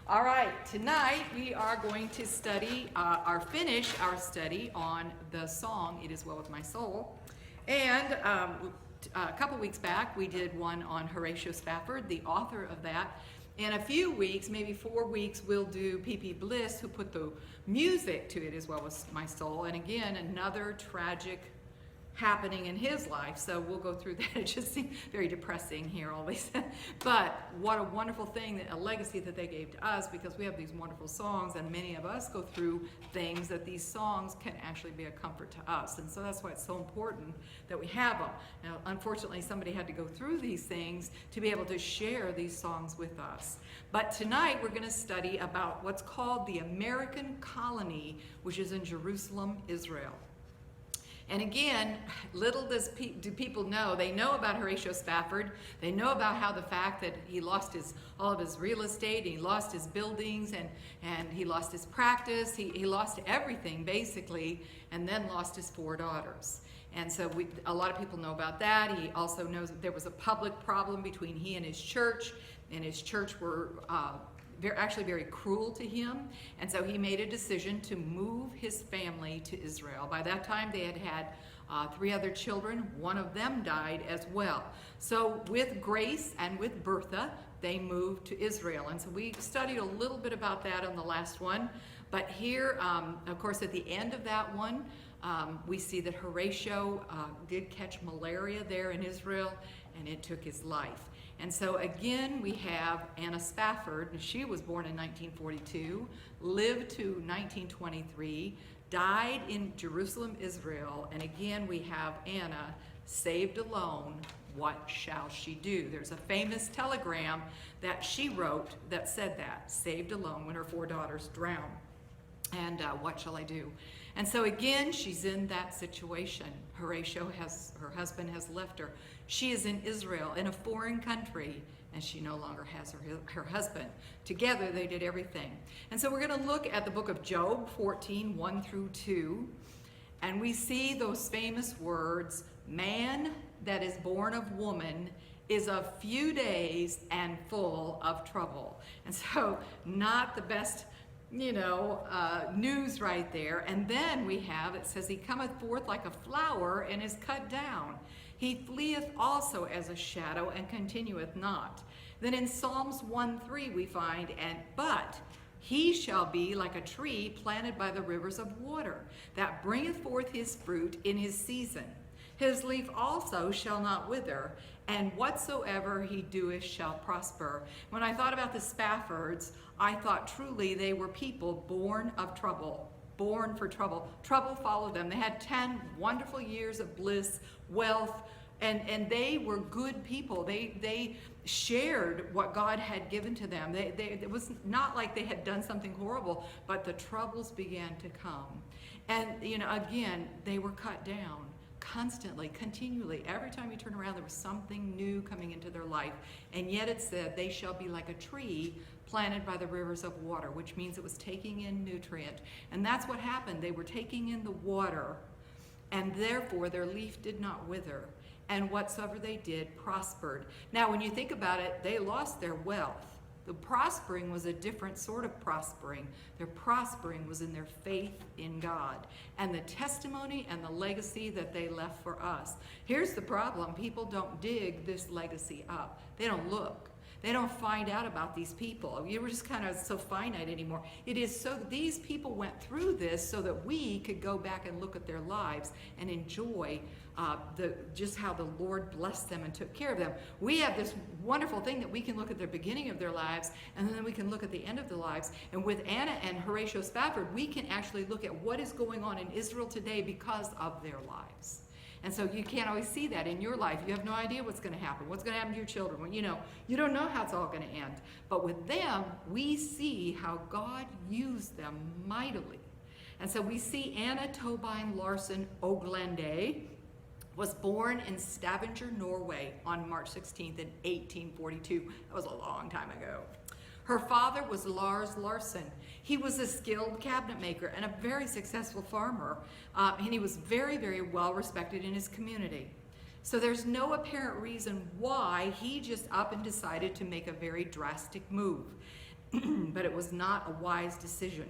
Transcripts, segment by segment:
All right, tonight we are going to study, finish our study on the song, It Is Well With My Soul. And a couple weeks back, we did one on Horatio Spafford, the author of that. In a few weeks, maybe 4 weeks, we'll do P.P. Bliss, who put the music to It Is Well With My Soul. And again, another tragic happening in his life, so we'll go through that. It just seems very depressing here, all these. But what a wonderful thing, a legacy that they gave to us, because we have these wonderful songs, and many of us go through things that these songs can actually be a comfort to us. And so that's why it's so important that we have them. Now, unfortunately, somebody had to go through these things to be able to share these songs with us. But tonight we're going to study about what's called the American colony, which is in Jerusalem, Israel. And again, little do people know. They know about Horatio Spafford. They know about how the fact that he lost all of his real estate, and he lost his buildings, and he lost his practice. He lost everything, basically, and then lost his 4 daughters. And so a lot of people know about that. He also knows that there was a public problem between he and his church were actually very cruel to him, and so he made a decision to move his family to Israel. By that time, they had 3 other children. One of them died as well. So with Grace and with Bertha, they moved to Israel. And so we studied a little bit about that on the last one. But here, of course, at the end of that one, we see that Horatio did catch malaria there in Israel, and it took his life. And so again, we have Anna Spafford. She was born in 1942, lived to 1923, died in Jerusalem, Israel. And again, we have Anna, saved alone, what shall she do? There's a famous telegram that she wrote that said that, saved alone when her 4 daughters drowned. And what shall I do? And so again, she's in that situation. Her husband has left her. She is in Israel, in a foreign country, and she no longer has her husband. Together, they did everything. And so we're going to look at the book of Job 14, 1 through 2, and we see those famous words, man that is born of woman is of few days and full of trouble. And so not the best news right there. And then we have, it says, he cometh forth like a flower and is cut down. He fleeth also as a shadow and continueth not. Then in Psalms 1:3 we find, but he shall be like a tree planted by the rivers of water, that bringeth forth his fruit in his season. His leaf also shall not wither, and whatsoever he doeth shall prosper. When I thought about the Spaffords, I thought truly they were people born of trouble, born for trouble. Trouble followed them. They had 10 wonderful years of bliss, wealth, and they were good people. They shared what God had given to them. It was not like they had done something horrible, but the troubles began to come. And, again, they were cut down. Constantly, continually, every time you turn around, there was something new coming into their life. And yet it said, they shall be like a tree planted by the rivers of water, which means it was taking in nutrient. And that's what happened. They were taking in the water, and therefore their leaf did not wither. And whatsoever they did prospered. Now, when you think about it, they lost their wealth. The prospering was a different sort of prospering. Their prospering was in their faith in God and the testimony and the legacy that they left for us. Here's the problem. People don't dig this legacy up. They don't look. They don't find out about these people. You were just kind of so finite anymore. It is so these people went through this so that we could go back and look at their lives and enjoy just how the Lord blessed them and took care of them. We have this wonderful thing that we can look at the beginning of their lives, and then we can look at the end of their lives. And with Anna and Horatio Spafford, we can actually look at what is going on in Israel today because of their lives. And so you can't always see that in your life. You have no idea what's going to happen. What's going to happen to your children? Well, you don't know how it's all going to end. But with them, we see how God used them mightily. And so we see Anna Tobin Larsen Oglende was born in Stavanger, Norway on March 16th in 1842. That was a long time ago. Her father was Lars Larsen. He was a skilled cabinet maker and a very successful farmer, and he was very, very well respected in his community. So there's no apparent reason why he just up and decided to make a very drastic move. but it was not a wise decision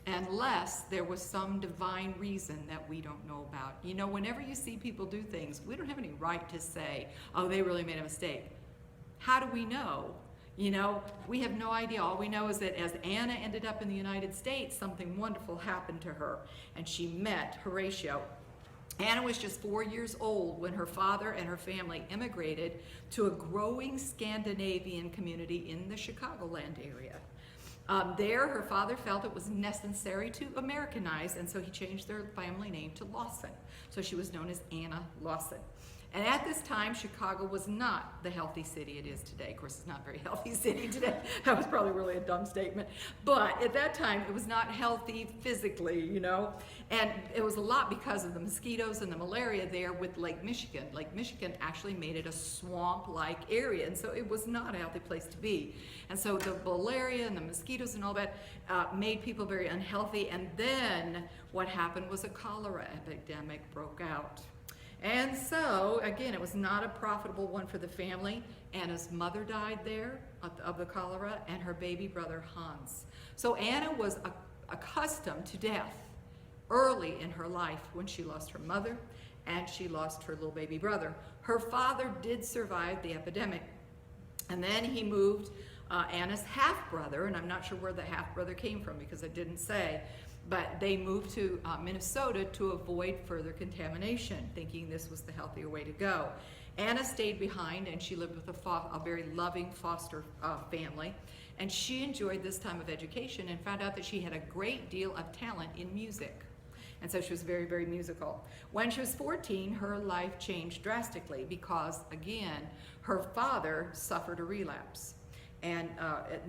unless there was some divine reason that we don't know about. You know, whenever you see people do things, we don't have any right to say, oh, they really made a mistake. How do we know? You know, we have no idea. All we know is that as Anna ended up in the United States, something wonderful happened to her, and she met Horatio. Anna was just 4 years old when her father and her family immigrated to a growing Scandinavian community in the Chicagoland area. There, her father felt it was necessary to Americanize, and so he changed their family name to Lawson. So she was known as Anna Lawson. And at this time, Chicago was not the healthy city it is today. Of course, it's not a very healthy city today. That was probably really a dumb statement. But at that time, it was not healthy physically, you know. And it was a lot because of the mosquitoes and the malaria there with Lake Michigan. Lake Michigan actually made it a swamp-like area, and so it was not a healthy place to be. And so the malaria and the mosquitoes and all that made people very unhealthy. And then what happened was a cholera epidemic broke out. And so, again, it was not a profitable one for the family. Anna's mother died there of the cholera, and her baby brother Hans. So Anna was accustomed to death early in her life when she lost her mother and she lost her little baby brother. Her father did survive the epidemic, and then he moved Anna's half-brother, and I'm not sure where the half-brother came from because it didn't say, but they moved to Minnesota to avoid further contamination, thinking this was the healthier way to go. Anna stayed behind, and she lived with a very loving foster family, and she enjoyed this time of education and found out that she had a great deal of talent in music. And so she was very, very musical. When she was 14, her life changed drastically because, again, her father suffered a relapse. And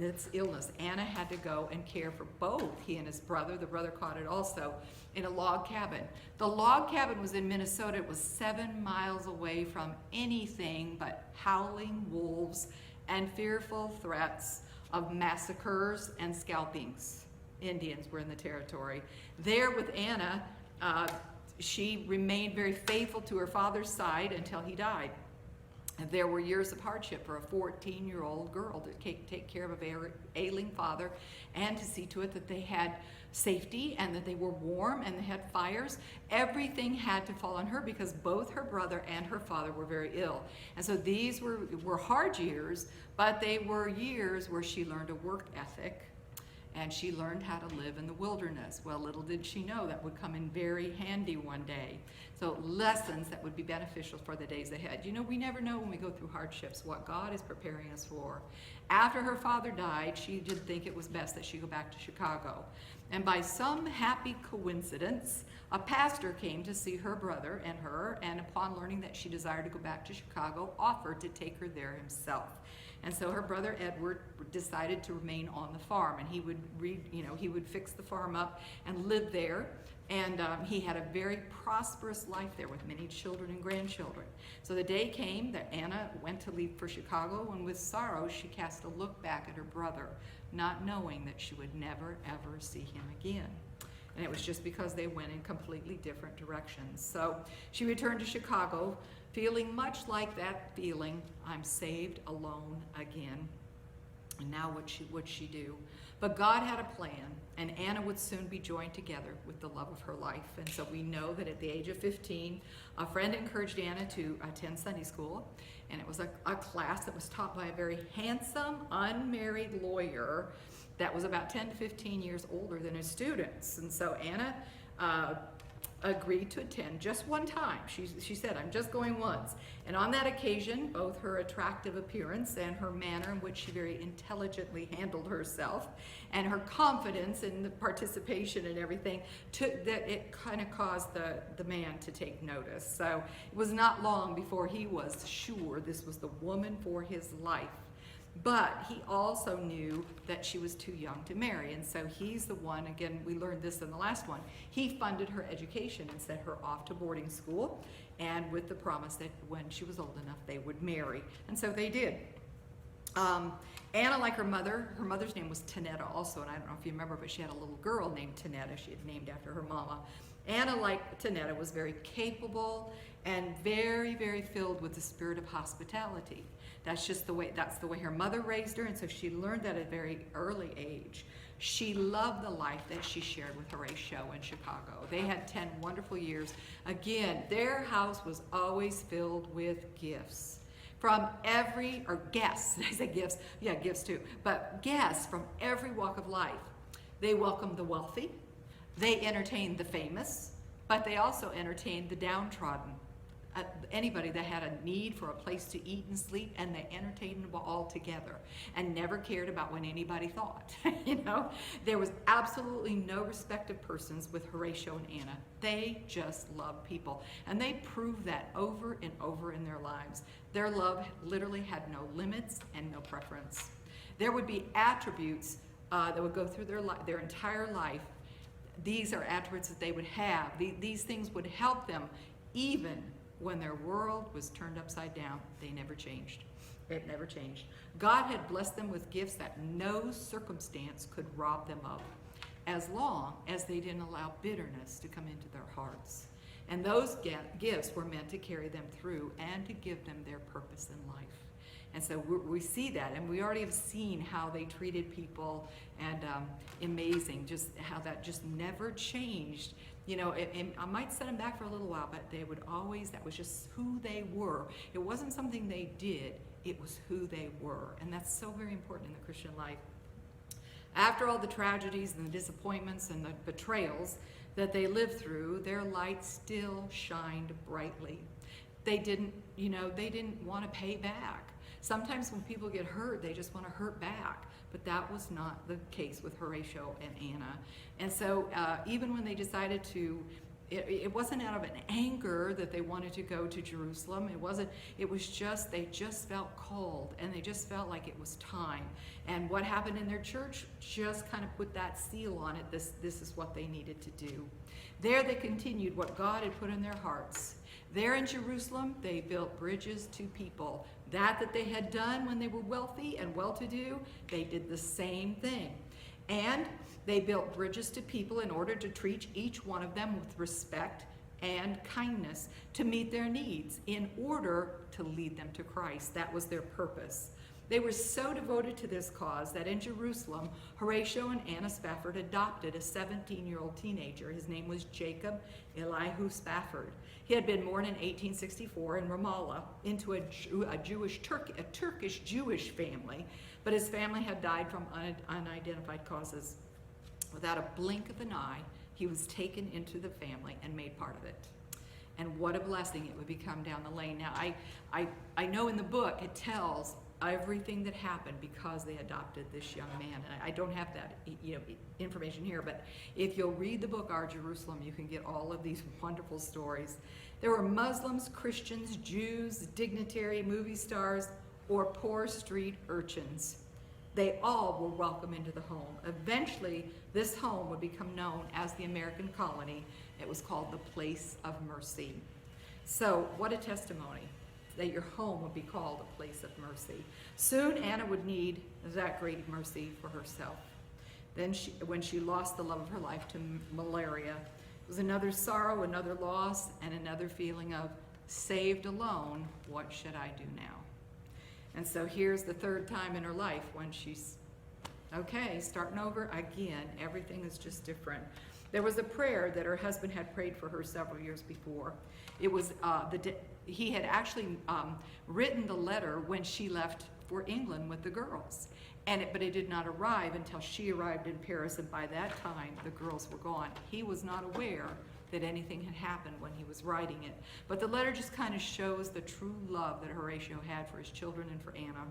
its illness. Anna had to go and care for both he and his brother. The brother caught it also in a log cabin. The log cabin was in Minnesota. It was 7 miles away from anything but howling wolves and fearful threats of massacres and scalpings. Indians were in the territory. There with Anna, she remained very faithful to her father's side until he died. And there were years of hardship for a 14-year-old girl to take care of an ailing father and to see to it that they had safety and that they were warm and they had fires. Everything had to fall on her because both her brother and her father were very ill. And so these were hard years, but they were years where she learned a work ethic and she learned how to live in the wilderness. Well, little did she know that would come in very handy one day. So lessons that would be beneficial for the days ahead. You know, we never know when we go through hardships what God is preparing us for. After her father died, she did think it was best that she go back to Chicago. And by some happy coincidence, a pastor came to see her brother and her, and upon learning that she desired to go back to Chicago, offered to take her there himself. And so her brother Edward decided to remain on the farm, and he would fix the farm up and live there. And he had a very prosperous life there with many children and grandchildren. So the day came that Anna went to leave for Chicago, and with sorrow she cast a look back at her brother, not knowing that she would never, ever see him again. And it was just because they went in completely different directions. So she returned to Chicago, feeling much like that feeling, I'm saved alone again. And now what would she do? But God had a plan, and Anna would soon be joined together with the love of her life. And so we know that at the age of 15, a friend encouraged Anna to attend Sunday school, and it was a class that was taught by a very handsome, unmarried lawyer that was about 10 to 15 years older than his students. And so Anna agreed to attend just one time. She said, I'm just going once. And on that occasion, both her attractive appearance and her manner in which she very intelligently handled herself and her confidence in the participation and everything, it kind of caused the man to take notice. So it was not long before he was sure this was the woman for his life. But he also knew that she was too young to marry, and so he's the one, again, we learned this in the last one, he funded her education and sent her off to boarding school, and with the promise that when she was old enough, they would marry. And so they did. Anna, like her mother's name was Tanetta also, and I don't know if you remember, but she had a little girl named Tanetta. She had named after her mama. Anna, like Tanetta, was very capable and very, very filled with the spirit of hospitality. That's the way her mother raised her, and so she learned that at a very early age. She loved the life that she shared with Horatio in Chicago. They had 10 wonderful years. Again, their house was always filled with gifts from guests, I say gifts, yeah, gifts too, but guests from every walk of life. They welcomed the wealthy, they entertained the famous, but they also entertained the downtrodden. Anybody that had a need for a place to eat and sleep, and they entertained them all together and never cared about what anybody thought. There was absolutely no respect of persons with Horatio and Anna. They just loved people, and they proved that over and over in their lives. Their love literally had no limits and no preference. There would be attributes that would go through their entire life. These are attributes that they would have. These things would help them even when their world was turned upside down. They never changed. It never changed. God had blessed them with gifts that no circumstance could rob them of, as long as they didn't allow bitterness to come into their hearts. And those gifts were meant to carry them through and to give them their purpose in life. And so we see that, and we already have seen how they treated people, and amazing, just how that just never changed. I might set them back for a little while, but they would always, that was just who they were. It wasn't something they did, it was who they were. And that's so very important in the Christian life. After all the tragedies and the disappointments and the betrayals that they lived through, their light still shined brightly. They didn't want to pay back. Sometimes when people get hurt, they just want to hurt back. But that was not the case with Horatio and Anna. And so even when they decided to, it wasn't out of an anger that they wanted to go to Jerusalem. It was just, they just felt called, and they just felt like it was time. And what happened in their church just kind of put that seal on it. This is what they needed to do. There they continued what God had put in their hearts. There in Jerusalem, they built bridges to people. That they had done when they were wealthy and well-to-do, they did the same thing. And they built bridges to people in order to treat each one of them with respect and kindness, to meet their needs, in order to lead them to Christ. That was their purpose. They were so devoted to this cause that in Jerusalem, Horatio and Anna Spafford adopted a 17-year-old teenager. His name was Jacob Elihu Spafford. He had been born in 1864 in Ramallah into a Turkish Jewish family, but his family had died from unidentified causes. Without a blink of an eye, he was taken into the family and made part of it. And what a blessing it would become down the lane. Now, I know in the book it tells everything that happened because they adopted this young man. And I don't have that information here, but if you'll read the book Our Jerusalem, you can get all of these wonderful stories. There were Muslims, Christians, Jews, dignitary, movie stars, or poor street urchins. They all were welcome into the home. Eventually, this home would become known as the American colony. It was called the Place of Mercy. So, what a testimony that your home would be called a place of mercy. Soon Anna would need that great mercy for herself. Then when she lost the love of her life to malaria, it was another sorrow, another loss, and another feeling of saved alone, what should I do now? And so here's the third time in her life when she's, okay, starting over again, everything is just different. There was a prayer that her husband had prayed for her several years before. It was he had actually written the letter when she left for England with the girls, but it did not arrive until she arrived in Paris, and by that time the girls were gone. He was not aware that anything had happened when he was writing it, but the letter just kind of shows the true love that Horatio had for his children and for Anna.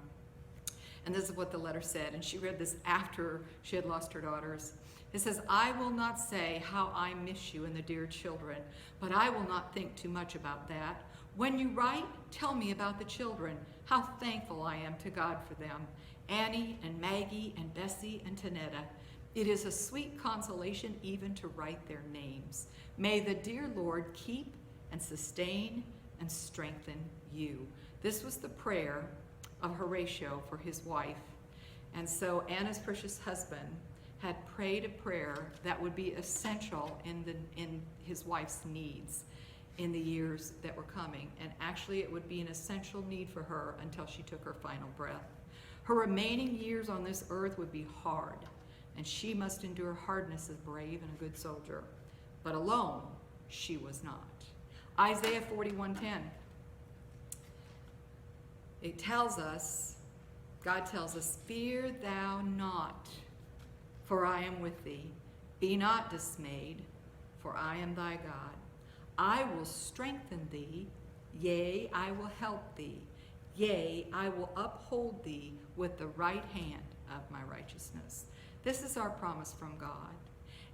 And this is what the letter said, and she read this after she had lost her daughters. It says, I will not say how I miss you and the dear children, but I will not think too much about that. When you write, tell me about the children, how thankful I am to God for them, Annie and Maggie and Bessie and Tanetta. It is a sweet consolation even to write their names. May the dear Lord keep and sustain and strengthen you. This was the prayer of Horatio for his wife. And so Anna's precious husband had prayed a prayer that would be essential in his wife's needs. in the years that were coming, and actually it would be an essential need for her until she took her final breath. Her remaining years on this earth would be hard, and she must endure hardness as brave and a good soldier. But alone, she was not. Isaiah 41:10. It tells us, God tells us, "Fear thou not, for I am with thee. Be not dismayed, for I am thy God. I will strengthen thee, yea, I will help thee. Yea, I will uphold thee with the right hand of my righteousness." This is our promise from God.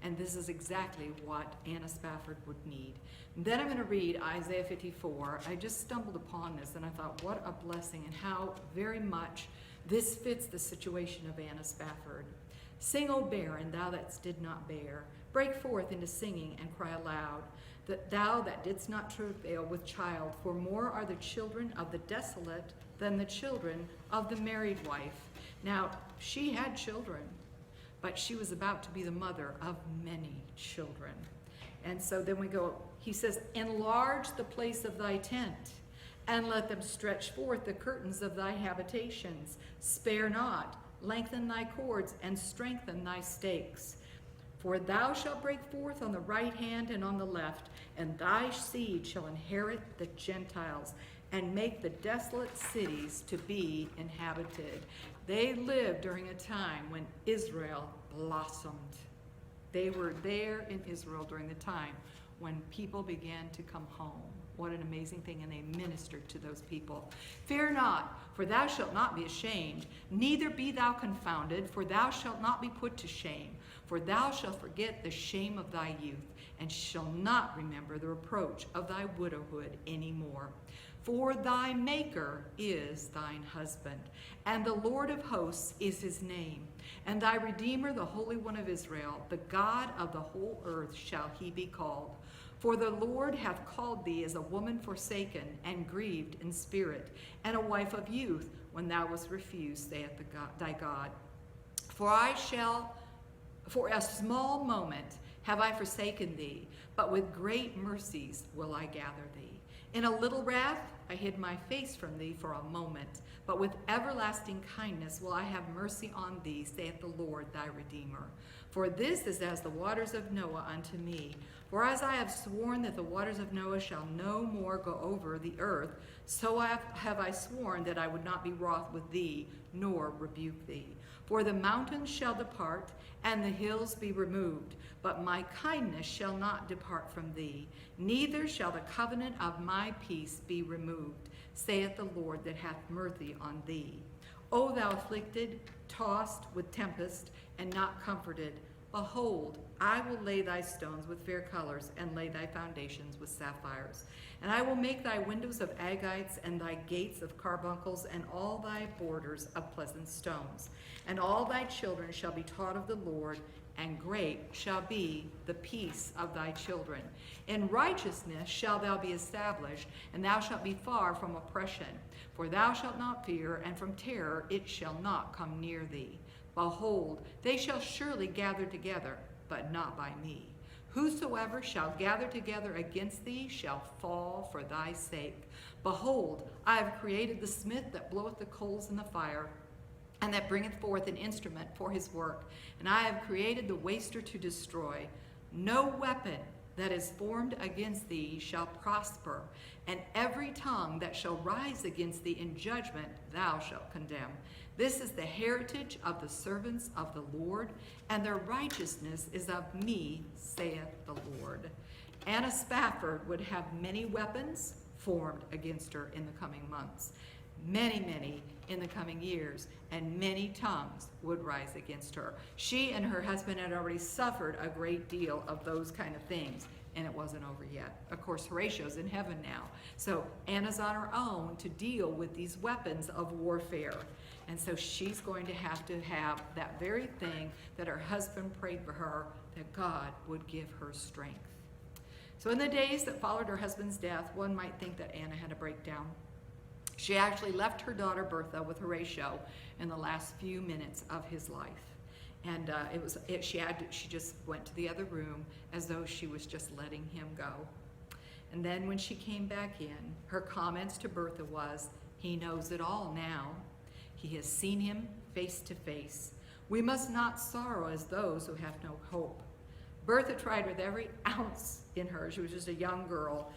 And this is exactly what Anna Spafford would need. And then I'm going to read Isaiah 54. I just stumbled upon this and I thought, what a blessing, and how very much this fits the situation of Anna Spafford. "Sing, O barren, thou that did not bear. Break forth into singing and cry aloud, that thou that didst not travail with child. For more are the children of the desolate than the children of the married wife." Now, she had children, but she was about to be the mother of many children. And so then we go, he says, "Enlarge the place of thy tent, and let them stretch forth the curtains of thy habitations. Spare not, lengthen thy cords, and strengthen thy stakes. For thou shalt break forth on the right hand and on the left, and thy seed shall inherit the Gentiles, and make the desolate cities to be inhabited." They lived during a time when Israel blossomed. They were there in Israel during the time when people began to come home. What an amazing thing, and they ministered to those people. "Fear not, for thou shalt not be ashamed, neither be thou confounded, for thou shalt not be put to shame. For thou shalt forget the shame of thy youth, and shall not remember the reproach of thy widowhood any more. For thy Maker is thine husband, and the Lord of hosts is his name. And thy Redeemer, the Holy One of Israel, the God of the whole earth shall he be called. For the Lord hath called thee as a woman forsaken and grieved in spirit, and a wife of youth, when thou wast refused, saith thy God. For a small moment have I forsaken thee, but with great mercies will I gather thee. In a little wrath I hid my face from thee for a moment, but with everlasting kindness will I have mercy on thee, saith the Lord thy Redeemer. For this is as the waters of Noah unto me. For as I have sworn that the waters of Noah shall no more go over the earth, so have I sworn that I would not be wroth with thee, nor rebuke thee. For the mountains shall depart, and the hills be removed, but my kindness shall not depart from thee, neither shall the covenant of my peace be removed, saith the Lord that hath mercy on thee. O thou afflicted, tossed with tempest, and not comforted, behold, I will lay thy stones with fair colors, and lay thy foundations with sapphires. And I will make thy windows of agates, and thy gates of carbuncles, and all thy borders of pleasant stones. And all thy children shall be taught of the Lord, and great shall be the peace of thy children. In righteousness shalt thou be established, and thou shalt be far from oppression. For thou shalt not fear, and from terror it shall not come near thee. Behold, they shall surely gather together, but not by me. Whosoever shall gather together against thee shall fall for thy sake. Behold, I have created the smith that bloweth the coals in the fire, and that bringeth forth an instrument for his work. And I have created the waster to destroy. No weapon that is formed against thee shall prosper, and every tongue that shall rise against thee in judgment thou shalt condemn. This is the heritage of the servants of the Lord, and their righteousness is of me, saith the Lord. Anna Spafford would have many weapons formed against her in the coming months, many in the coming years, and many tongues would rise against her. She and her husband had already suffered a great deal of those kind of things, and it wasn't over yet. Of course, Horatio's in heaven now, so Anna's on her own to deal with these weapons of warfare. And so she's going to have that very thing that her husband prayed for her, that God would give her strength. So in the days that followed her husband's death, one might think that Anna had a breakdown. She actually left her daughter Bertha with Horatio in the last few minutes of his life. And she just went to the other room as though she was just letting him go. And then when she came back in, her comments to Bertha was, "He knows it all now. He has seen him face to face. We must not sorrow as those who have no hope." Bertha tried with every ounce in her, she was just a young girl,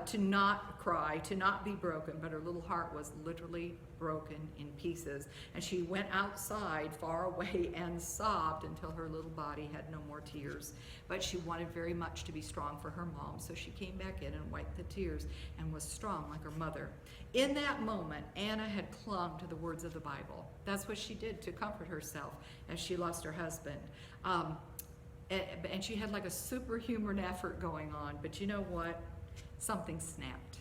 to not cry, to not be broken, but her little heart was literally broken in pieces. And she went outside far away and sobbed until her little body had no more tears. But she wanted very much to be strong for her mom, so she came back in and wiped the tears and was strong like her mother. In that moment, Anna had clung to the words of the Bible. That's what she did to comfort herself as she lost her husband. And she had like a superhuman effort going on, but you know what? Something snapped.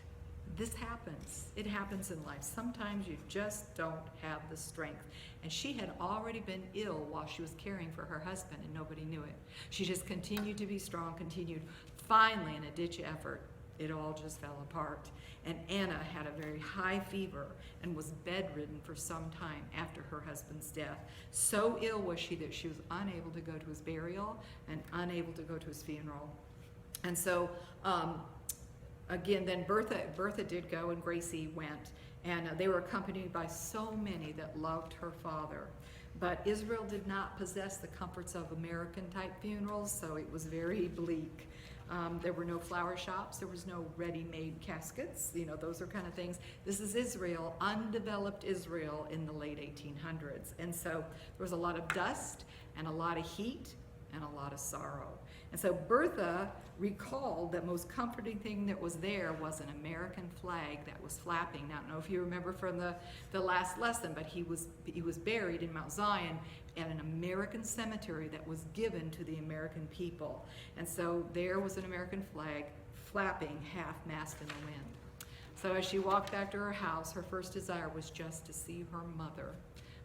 This happens. It happens in life. Sometimes you just don't have the strength. And she had already been ill while she was caring for her husband, and nobody knew it. She just continued to be strong, continued. Finally, in a ditch effort, it all just fell apart. And Anna had a very high fever and was bedridden for some time after her husband's death. So ill was she that she was unable to go to his burial and unable to go to his funeral. And so, again, then Bertha did go and Gracie went, and they were accompanied by so many that loved her father. But Israel did not possess the comforts of American-type funerals, so it was very bleak. There were no flower shops, there was no ready-made caskets, you know, those are kind of things. This is Israel, undeveloped Israel in the late 1800s. And so there was a lot of dust and a lot of heat and a lot of sorrow. And so Bertha recalled that most comforting thing that was there was an American flag that was flapping. Now, I don't know if you remember from the last lesson, but he was buried in Mount Zion at an American cemetery that was given to the American people. And so there was an American flag flapping half-mast in the wind. So as she walked back to her house, her first desire was just to see her mother.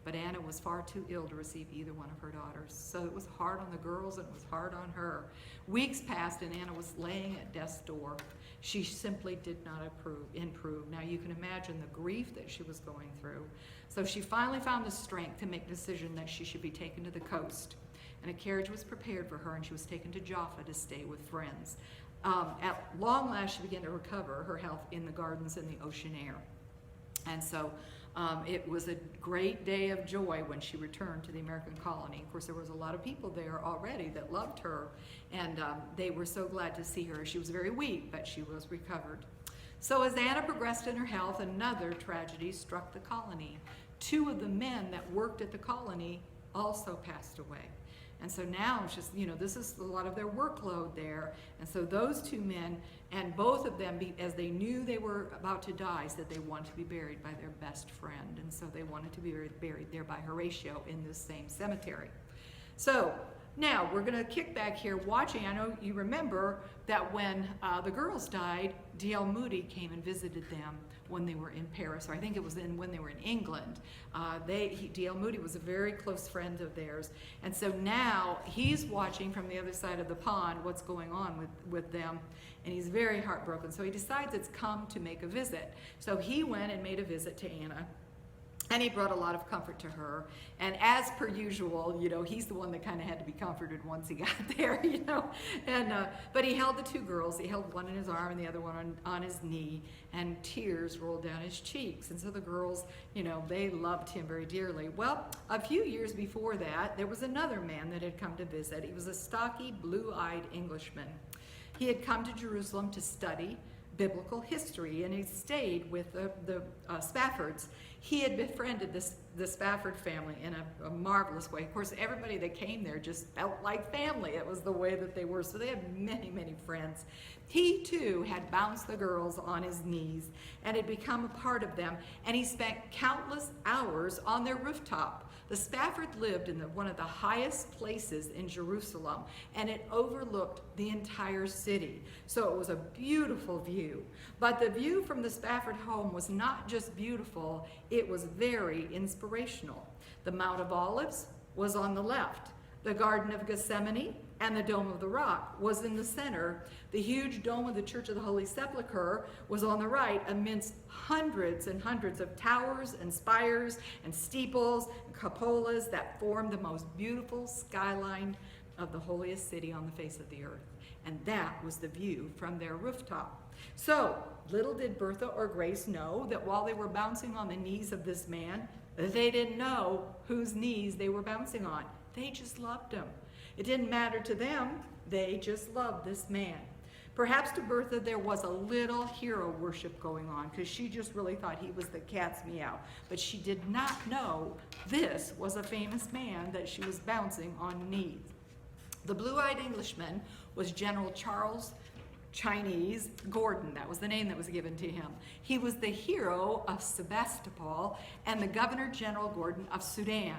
But Anna was far too ill to receive either one of her daughters. So it was hard on the girls and it was hard on her. Weeks passed and Anna was laying at death's door. She simply did not improve. Now you can imagine the grief that she was going through. So she finally found the strength to make the decision that she should be taken to the coast. And a carriage was prepared for her and she was taken to Jaffa to stay with friends. At long last, she began to recover her health in the gardens and the ocean air. And so it was a great day of joy when she returned to the American colony. Of course, there was a lot of people there already that loved her, and they were so glad to see her. She was very weak, but she was recovered. So as Anna progressed in her health, another tragedy struck the colony. 2 of the men that worked at the colony also passed away. And so now it's just, you know, this is a lot of their workload there. And so those 2 men, and both of them, as they knew they were about to die, said they wanted to be buried by their best friend. And so they wanted to be buried there by Horatio in this same cemetery. So now we're going to kick back here watching. I know you remember that when the girls died, D.L. Moody came and visited them when they were in Paris, or I think it was when they were in England. D.L. Moody was a very close friend of theirs. And so now he's watching from the other side of the pond what's going on with them, and he's very heartbroken. So he decides it's come to make a visit. So he went and made a visit to Anna. And he brought a lot of comfort to her. And as per usual, you know, he's the one that kind of had to be comforted once he got there, you know. And but he held the 2 girls. He held one in his arm and the other one on his knee. And tears rolled down his cheeks. And so the girls, you know, they loved him very dearly. Well, a few years before that, there was another man that had come to visit. He was a stocky, blue-eyed Englishman. He had come to Jerusalem to study biblical history, and he stayed with the Spaffords. He had befriended the Spafford family in a marvelous way. Of course, everybody that came there just felt like family. It was the way that they were. So they had many, many friends. He, too, had bounced the girls on his knees and had become a part of them, and he spent countless hours on their rooftop. The Spafford lived in one of the highest places in Jerusalem, and it overlooked the entire city. So it was a beautiful view. But the view from the Spafford home was not just beautiful, it was very inspirational. The Mount of Olives was on the left. The Garden of Gethsemane and the Dome of the Rock was in the center. The huge dome of the Church of the Holy Sepulchre was on the right, amidst hundreds and hundreds of towers and spires and steeples and cupolas that formed the most beautiful skyline of the holiest city on the face of the earth. And that was the view from their rooftop. So little did Bertha or Grace know that while they were bouncing on the knees of this man, they didn't know whose knees they were bouncing on. They just loved him. It didn't matter to them. They just loved this man. Perhaps to Bertha there was a little hero worship going on because she just really thought he was the cat's meow. But she did not know this was a famous man that she was bouncing on knees. The blue-eyed Englishman was General Charles Chinese Gordon. That was the name that was given to him. He was the hero of Sebastopol and the Governor General Gordon of Sudan.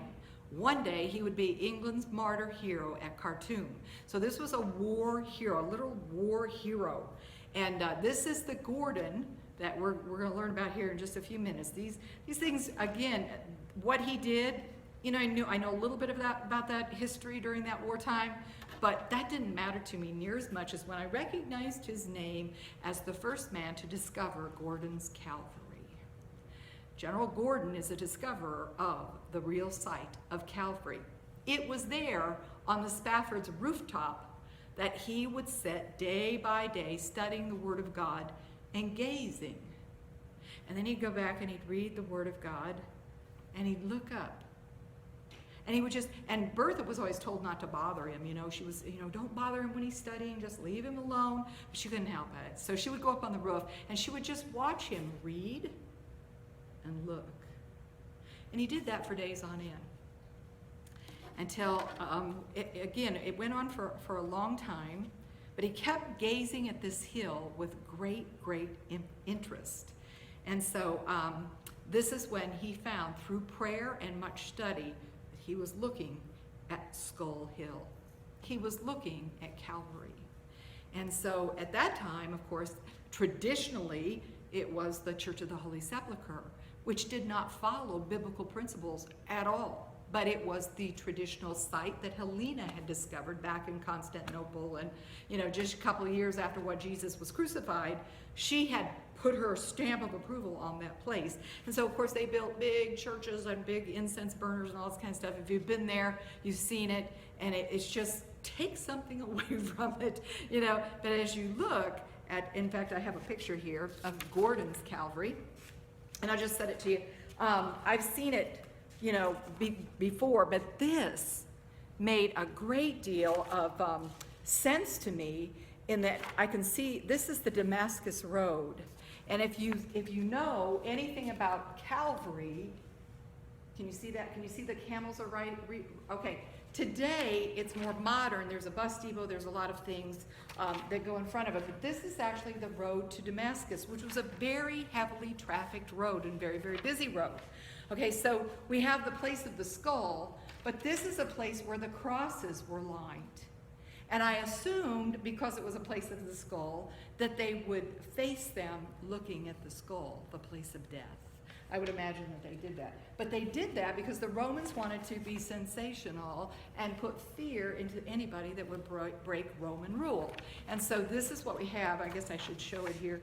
One day he would be England's martyr hero at Khartoum. So this was a war hero, a little war hero. And this is the Gordon that we're going to learn about here in just a few minutes. These things, again, what he did, you know, I know a little bit about that history during that wartime, but that didn't matter to me near as much as when I recognized his name as the first man to discover Gordon's cavalry. General Gordon is a discoverer of the real site of Calvary. It was there on the Spafford's rooftop that he would sit day by day studying the Word of God and gazing. And then he'd go back and he'd read the Word of God and he'd look up. And he would just, and Bertha was always told not to bother him, you know, she was, you know, don't bother him when he's studying, just leave him alone. But she couldn't help it. So she would go up on the roof and she would just watch him read and look. And he did that for days on end. Until, it went on for a long time, but he kept gazing at this hill with great interest. And so this is when he found, through prayer and much study, that he was looking at Skull Hill. He was looking at Calvary. And so at that time, of course, traditionally, it was the Church of the Holy Sepulchre, which did not follow biblical principles at all. But it was the traditional site that Helena had discovered back in Constantinople. And, you know, just a couple of years after what Jesus was crucified, she had put her stamp of approval on that place. And so, of course, they built big churches and big incense burners and all this kind of stuff. If you've been there, you've seen it, and it's just takes something away from it, you know. But as you look at, in fact, I have a picture here of Gordon's Calvary, and I'll just set it to you. I've seen it, you know, before, but this made a great deal of sense to me in that I can see this is the Damascus Road. And if you know anything about Calvary, can you see that? Can you see the camels are right? Okay. Today, it's more modern. There's a bus depot. There's a lot of things that go in front of it. But this is actually the road to Damascus, which was a very heavily trafficked road and very busy road. Okay, so we have the place of the skull, but this is a place where the crosses were lined. And I assumed, because it was a place of the skull, that they would face them looking at the skull, the place of death. I would imagine that they did that. But they did that because the Romans wanted to be sensational and put fear into anybody that would break Roman rule. And so this is what we have. I guess I should show it here.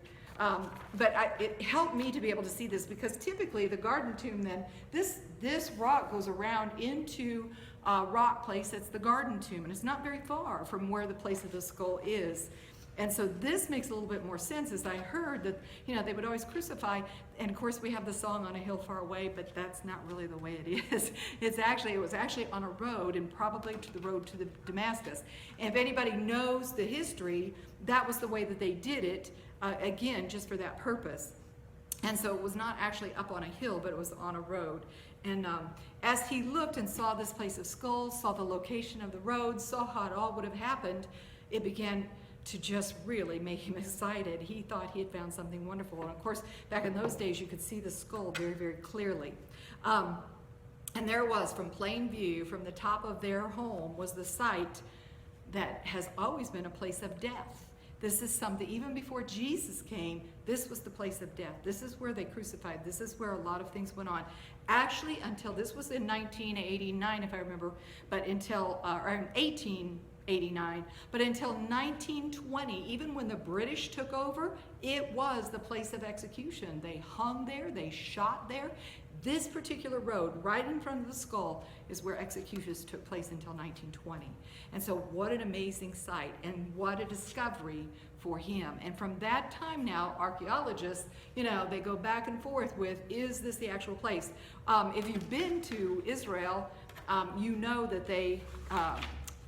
It helped me to be able to see this because typically the garden tomb then, this rock goes around into a rock place that's the garden tomb. And it's not very far from where the place of the skull is. And so this makes a little bit more sense as I heard that, you know, they would always crucify. And of course we have the song On a Hill Far Away, but that's not really the way it is. It was actually on a road and probably to the road to the Damascus. And if anybody knows the history, that was the way that they did it, again, just for that purpose. And so it was not actually up on a hill, but it was on a road. And as he looked and saw this place of skulls, saw the location of the road, saw how it all would have happened, it began to just really make him excited. He thought he had found something wonderful. And of course, back in those days, you could see the skull very clearly. And there was, from plain view, from the top of their home, was the site that has always been a place of death. This is something, even before Jesus came, this was the place of death. This is where they crucified. This is where a lot of things went on. Actually, until this was in 1989, if I remember, but until, or in 1889, but until 1920, even when the British took over, it was the place of execution. They hung there, they shot there. This particular road, right in front of the skull, is where executions took place until 1920. And so what an amazing sight, and what a discovery for him. And from that time now, archaeologists, they go back and forth with, is this the actual place? If you've been to Israel, you know that they,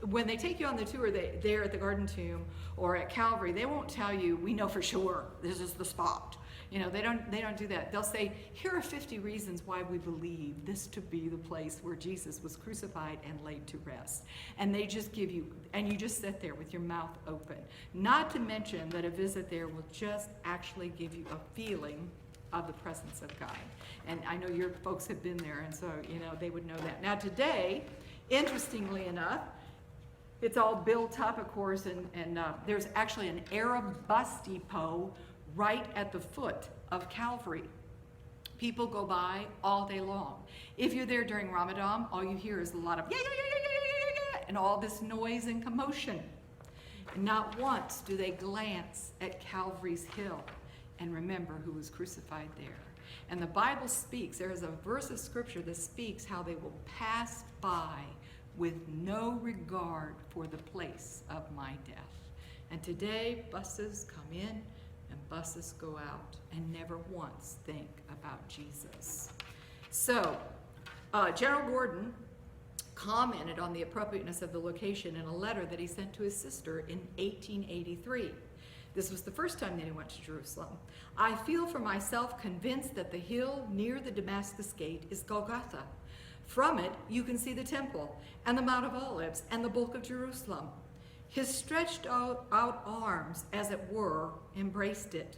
when they take you on the tour there at the Garden Tomb or at Calvary, they won't tell you, we know for sure this is the spot. They don't do that. They'll say, here are 50 reasons why we believe this to be the place where Jesus was crucified and laid to rest. And they just give you, and you just sit there with your mouth open. Not to mention that a visit there will just actually give you a feeling of the presence of God. And I know your folks have been there, and so, they would know that. Now today, interestingly enough, it's all built up, of course, and there's actually an Arab bus depot right at the foot of Calvary. People go by all day long. If you're there during Ramadan, all you hear is a lot of yeah, yeah, yeah, yeah, yeah, yeah, yeah, and all this noise and commotion. And not once do they glance at Calvary's hill and remember who was crucified there. And the Bible speaks, there is a verse of scripture that speaks how they will pass by with no regard for the place of my death. And today, buses come in and buses go out and never once think about Jesus. So, General Gordon commented on the appropriateness of the location in a letter that he sent to his sister in 1883. This was the first time that he went to Jerusalem. I feel for myself convinced that the hill near the Damascus gate is Golgotha. From it, you can see the temple and the Mount of Olives and the bulk of Jerusalem. His stretched out arms, as it were, embraced it.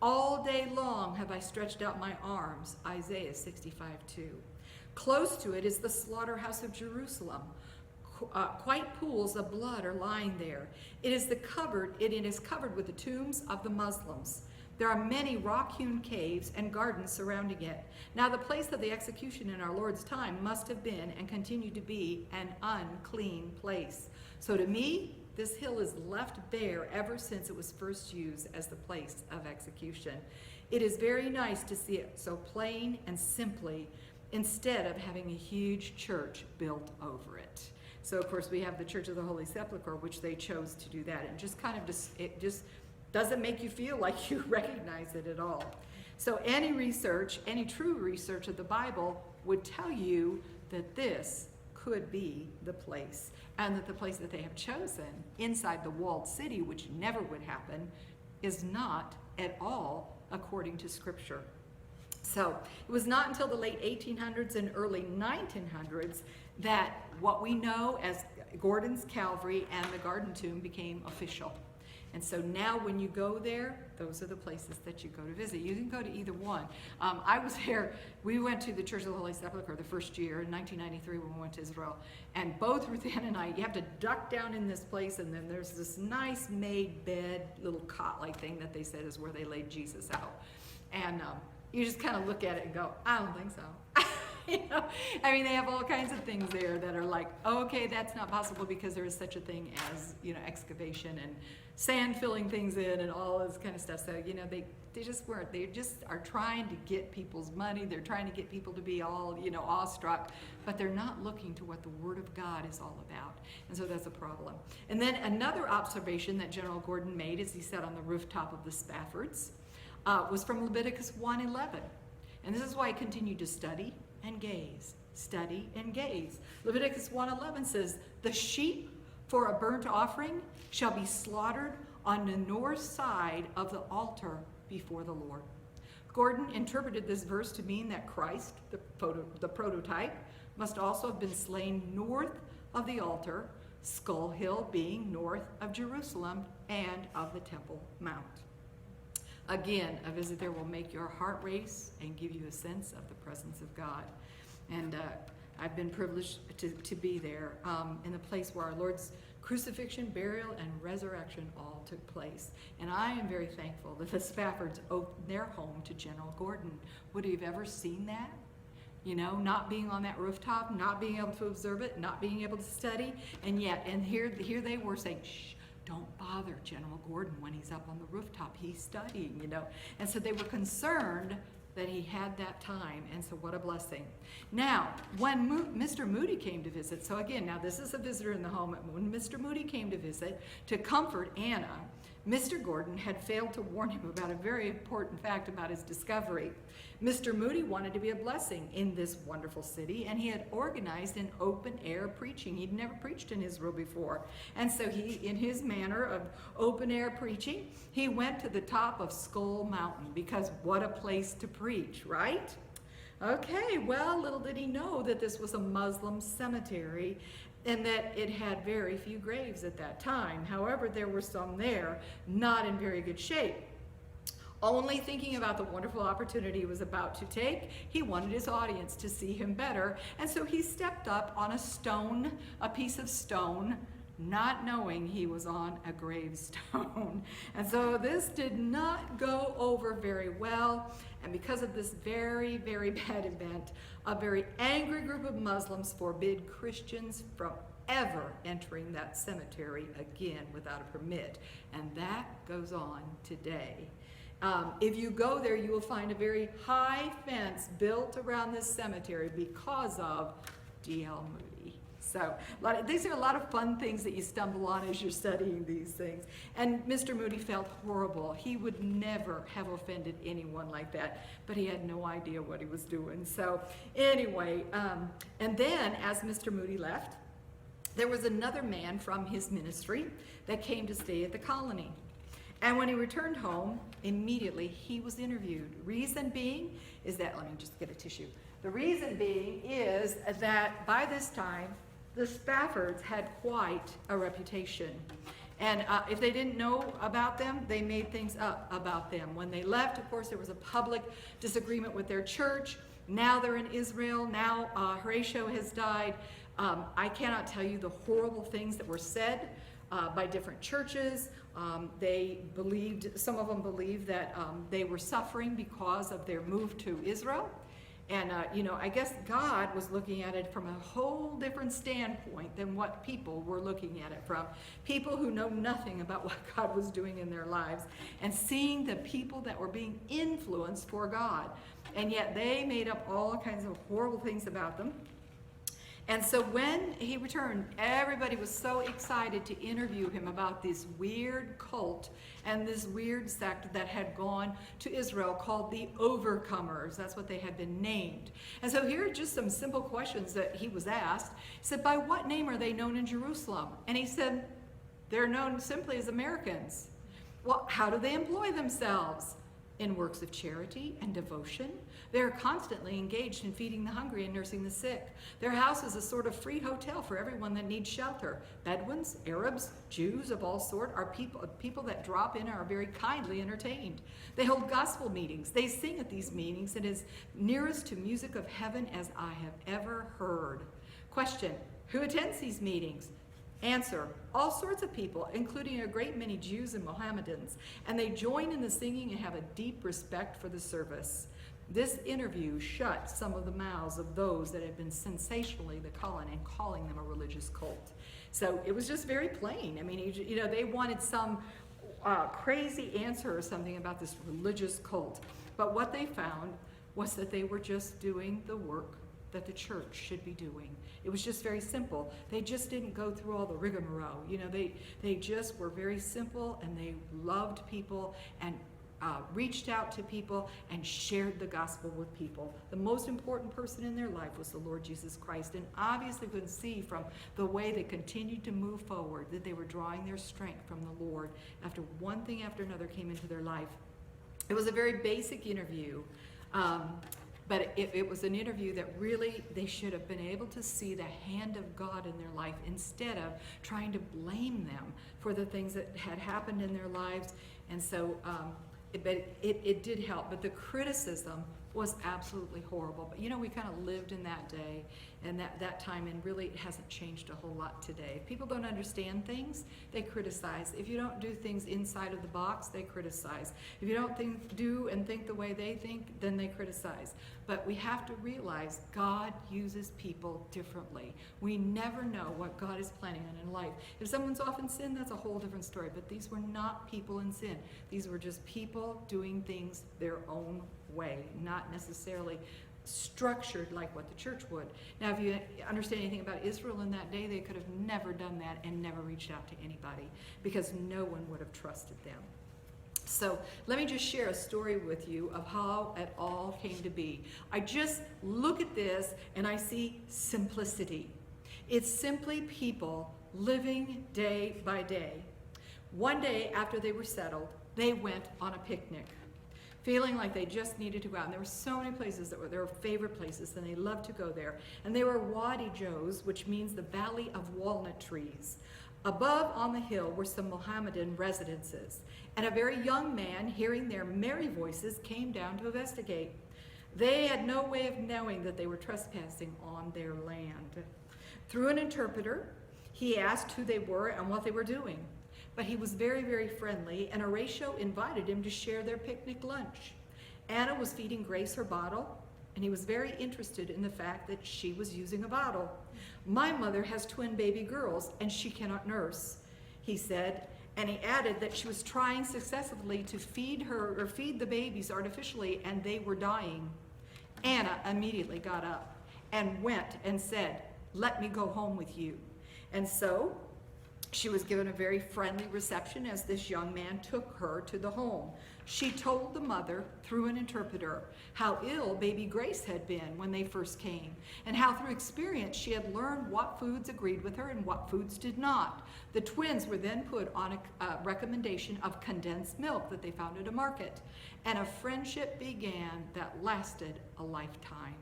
All day long have I stretched out my arms, Isaiah 65:2. Close to it is the slaughterhouse of Jerusalem. White pools of blood are lying there. It is covered with the tombs of the Muslims. There are many rock-hewn caves and gardens surrounding it. Now the place of the execution in our Lord's time must have been and continue to be an unclean place. So to me, this hill is left bare ever since it was first used as the place of execution. It is very nice to see it so plain and simply, instead of having a huge church built over it. So of course we have the Church of the Holy Sepulchre, which they chose to do that. And it just doesn't make you feel like you recognize it at all. So any true research of the Bible would tell you that this could be the place, and that the place that they have chosen inside the walled city, which never would happen, is not at all according to Scripture. So it was not until the late 1800s and early 1900s that what we know as Gordon's Calvary and the Garden Tomb became official. And so now when you go there, those are the places that you go to visit. You can go to either one. I was there, we went to the Church of the Holy Sepulchre the first year in 1993 when we went to Israel. And both Ruth Ann and I, you have to duck down in this place, and then there's this nice made bed, little cot-like thing that they said is where they laid Jesus out. And you just kind of look at it and go, I don't think so. They have all kinds of things there that are like, okay, that's not possible because there is such a thing as, excavation and sand filling things in and all this kind of stuff. So, they just weren't. They just are trying to get people's money. They're trying to get people to be all, awestruck, but they're not looking to what the Word of God is all about. And so that's a problem. And then another observation that General Gordon made as he sat on the rooftop of the Spaffords was from Leviticus 1:11. And this is why I continued to study and gaze, study and gaze. Leviticus 1:11 says, the sheep for a burnt offering shall be slaughtered on the north side of the altar before the Lord. Gordon interpreted this verse to mean that Christ, the prototype, must also have been slain north of the altar, Skull Hill being north of Jerusalem and of the Temple Mount. Again, a visit there will make your heart race and give you a sense of the presence of God. And I've been privileged to be there in the place where our Lord's crucifixion, burial, and resurrection all took place. And I am very thankful that the Spaffords opened their home to General Gordon. Would you have ever seen that? Not being on that rooftop, not being able to observe it, not being able to study, and here they were saying, shh, don't bother General Gordon when he's up on the rooftop. He's studying, And so they were concerned that he had that time, and so what a blessing. Now, when Mr. Moody came to visit, so again, now this is a visitor in the home, when Mr. Moody came to visit to comfort Anna, Mr. Gordon had failed to warn him about a very important fact about his discovery. Mr. Moody wanted to be a blessing in this wonderful city, and he had organized an open-air preaching. He'd never preached in Israel before. And so he, in his manner of open-air preaching, he went to the top of Skull Mountain, because what a place to preach, right? Okay, well, little did he know that this was a Muslim cemetery, and that it had very few graves at that time. However, there were some there, not in very good shape. Only thinking about the wonderful opportunity he was about to take, he wanted his audience to see him better, and so he stepped up on a piece of stone, not knowing he was on a gravestone. And so this did not go over very well, and because of this very, very bad event, a very angry group of Muslims forbid Christians from ever entering that cemetery again without a permit, and that goes on today. If you go there, you will find a very high fence built around this cemetery because of D.L. Moody. So these are a lot of fun things that you stumble on as you're studying these things. And Mr. Moody felt horrible. He would never have offended anyone like that, but he had no idea what he was doing. So anyway, and then as Mr. Moody left, there was another man from his ministry that came to stay at the colony. And when he returned home, immediately he was interviewed. Reason being is that, let me just get a tissue. The reason being is that by this time, the Spaffords had quite a reputation. And if they didn't know about them, they made things up about them. When they left, of course, there was a public disagreement with their church. Now they're in Israel. Now Horatio has died. I cannot tell you the horrible things that were said by different churches. Some of them believed that they were suffering because of their move to Israel. And, I guess God was looking at it from a whole different standpoint than what people were looking at it from. People who know nothing about what God was doing in their lives, and seeing the people that were being influenced for God. And yet they made up all kinds of horrible things about them. And so when he returned, everybody was so excited to interview him about this weird cult and this weird sect that had gone to Israel called the Overcomers. That's what they had been named. And so here are just some simple questions that he was asked. He said, by what name are they known in Jerusalem? And he said, they're known simply as Americans. Well, how do they employ themselves? In works of charity and devotion. They're constantly engaged in feeding the hungry and nursing the sick. Their house is a sort of free hotel for everyone that needs shelter. Bedouins, Arabs, Jews of all sorts are people that drop in and are very kindly entertained. They hold gospel meetings. They sing at these meetings. It is nearest to music of heaven as I have ever heard. Question, who attends these meetings? Answer, all sorts of people, including a great many Jews and Mohammedans, and they join in the singing and have a deep respect for the service. This interview shut some of the mouths of those that had been sensationally calling them a religious cult. So it was just very plain. I mean, they wanted some crazy answer or something about this religious cult. But what they found was that they were just doing the work that the church should be doing. It was just very simple. They just didn't go through all the rigmarole. They just were very simple, and they loved people and reached out to people and shared the gospel with people. The most important person in their life was the Lord Jesus Christ, and obviously we can see from the way they continued to move forward that they were drawing their strength from the Lord after one thing after another came into their life. It was a very basic interview. But it was an interview that really they should have been able to see the hand of God in their life instead of trying to blame them for the things that had happened in their lives. And so it did help. But the criticism was absolutely horrible. But we kind of lived in that day and that time, and really it hasn't changed a whole lot today. If people don't understand things, they criticize. If you don't do things inside of the box, they criticize. If you don't think the way they think, then they criticize. But we have to realize God uses people differently. We never know what God is planning on in life. If someone's off in sin, that's a whole different story. But these were not people in sin. These were just people doing things their own way, not necessarily structured like what the church would. Now, if you understand anything about Israel in that day, they could have never done that and never reached out to anybody because no one would have trusted them. So let me just share a story with you of how it all came to be. I just look at this and I see simplicity. It's simply people living day by day. One day after they were settled, they went on a picnic, feeling like they just needed to go out. And there were so many places that were their favorite places, and they loved to go there. And they were Wadi Joes, which means the Valley of Walnut Trees. Above on the hill were some Mohammedan residences, and a very young man, hearing their merry voices, came down to investigate. They had no way of knowing that they were trespassing on their land. Through an interpreter, he asked who they were and what they were doing. But he was very, very friendly, and Horatio invited him to share their picnic lunch. Anna was feeding Grace her bottle, and he was very interested in the fact that she was using a bottle. My mother has twin baby girls, and she cannot nurse, he said, and he added that she was trying successfully to feed the babies artificially, and they were dying. Anna immediately got up and went and said, "Let me go home with you." And so she was given a very friendly reception as this young man took her to the home. She told the mother, through an interpreter, how ill baby Grace had been when they first came, and how through experience she had learned what foods agreed with her and what foods did not. The twins were then put on a recommendation of condensed milk that they found at a market, and a friendship began that lasted a lifetime.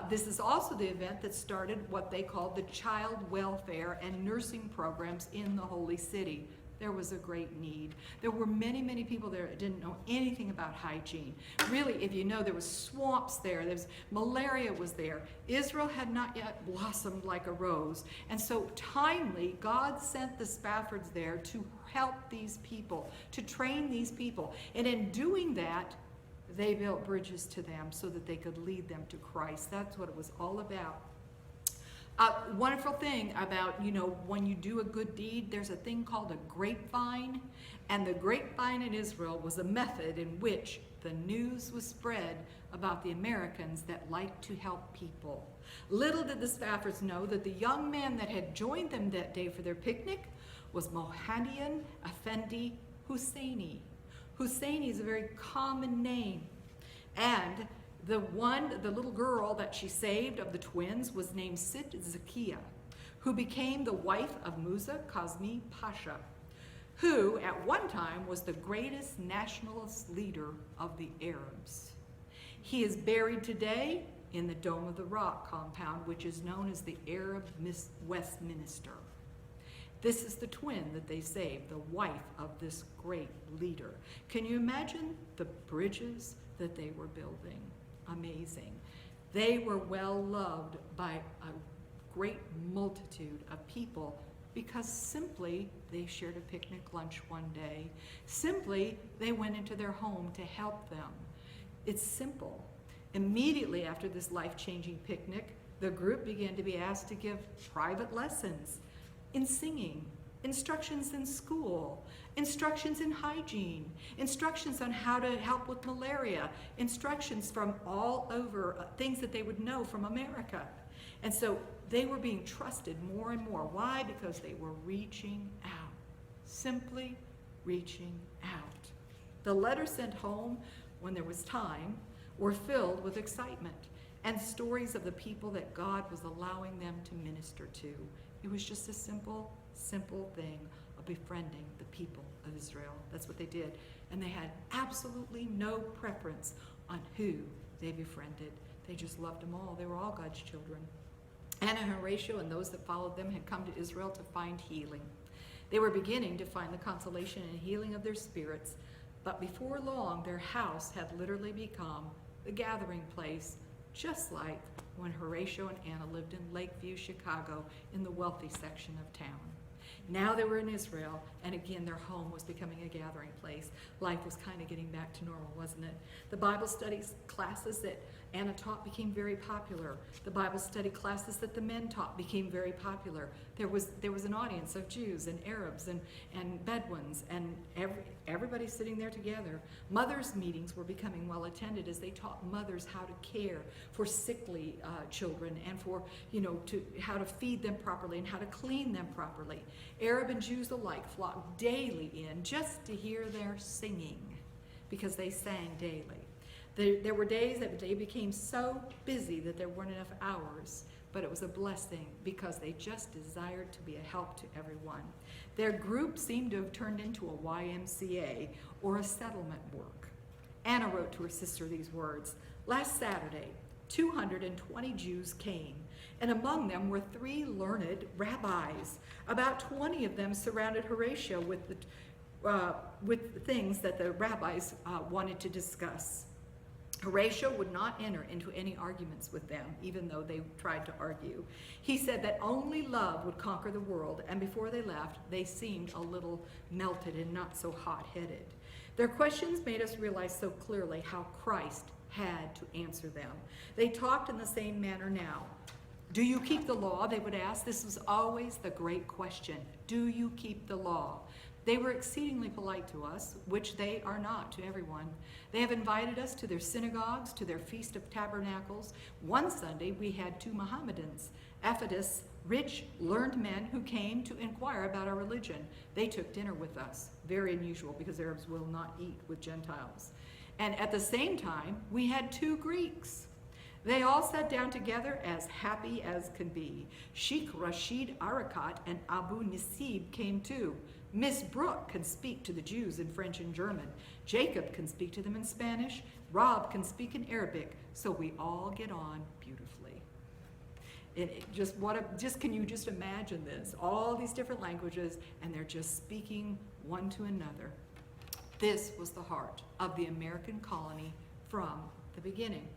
This is also the event that started what they called the child welfare and nursing programs in the Holy City. There was a great need. There were many, many people there that didn't know anything about hygiene. Really, if you know, there was swamps there. Malaria was there. Israel had not yet blossomed like a rose. And so timely, God sent the Spaffords there to help these people, to train these people. And in doing that, they built bridges to them so that they could lead them to Christ. That's what it was all about. Wonderful thing about, when you do a good deed, there's a thing called a grapevine. And the grapevine in Israel was a method in which the news was spread about the Americans that liked to help people. Little did the Spaffords know that the young man that had joined them that day for their picnic was Mohammedan Effendi Husseini. Husseini is a very common name. And the little girl that she saved of the twins was named Sit Zakia, who became the wife of Musa Kazmi Pasha, who at one time was the greatest nationalist leader of the Arabs. He is buried today in the Dome of the Rock compound, which is known as the Arab Westminster. This is the twin that they saved, the wife of this great leader. Can you imagine the bridges that they were building? Amazing. They were well loved by a great multitude of people because simply they shared a picnic lunch one day. Simply they went into their home to help them. It's simple. Immediately after this life-changing picnic, the group began to be asked to give private lessons in singing, instructions in school, instructions in hygiene, instructions on how to help with malaria, instructions from all over, things that they would know from America. And so they were being trusted more and more. Why? Because they were reaching out, simply reaching out. The letters sent home when there was time were filled with excitement and stories of the people that God was allowing them to minister to. It was just a simple, simple thing of befriending the people of Israel. That's what they did. And they had absolutely no preference on who they befriended. They just loved them all. They were all God's children. Anna and Horatio and those that followed them had come to Israel to find healing. They were beginning to find the consolation and healing of their spirits, but before long, their house had literally become the gathering place, just like when Horatio and Anna lived in Lakeview, Chicago, in the wealthy section of town. Now they were in Israel, and again their home was becoming a gathering place. Life was kind of getting back to normal, wasn't it? The Bible studies classes that Anna taught became very popular. The Bible study classes that the men taught became very popular. There was an audience of Jews and Arabs and Bedouins and everybody sitting there together. Mothers' meetings were becoming well attended as they taught mothers how to care for sickly children and for, how to feed them properly and how to clean them properly. Arab and Jews alike flocked daily in just to hear their singing, because they sang daily. There were days that they became so busy that there weren't enough hours, but it was a blessing because they just desired to be a help to everyone. Their group seemed to have turned into a YMCA or a settlement work. Anna wrote to her sister these words, "Last Saturday, 220 Jews came, and among them were 3 learned rabbis. About 20 of them surrounded Horatio with the things that the rabbis wanted to discuss. Horatio would not enter into any arguments with them, even though they tried to argue. He said that only love would conquer the world, and before they left, they seemed a little melted and not so hot-headed. Their questions made us realize so clearly how Christ had to answer them. They talked in the same manner now. Do you keep the law? They would ask. This was always the great question. Do you keep the law? They were exceedingly polite to us, which they are not to everyone. They have invited us to their synagogues, to their Feast of Tabernacles. One Sunday we had 2 Mohammedans, Ephesus, rich, learned men who came to inquire about our religion. They took dinner with us, very unusual because Arabs will not eat with Gentiles. And at the same time, we had 2 Greeks. They all sat down together as happy as can be. Sheikh Rashid Arakat and Abu Nisib came too. Miss Brooke can speak to the Jews in French and German. Jacob can speak to them in Spanish. Rob can speak in Arabic. So we all get on beautifully. Can you just imagine this? All these different languages, and they're just speaking one to another. This was the heart of the American colony from the beginning.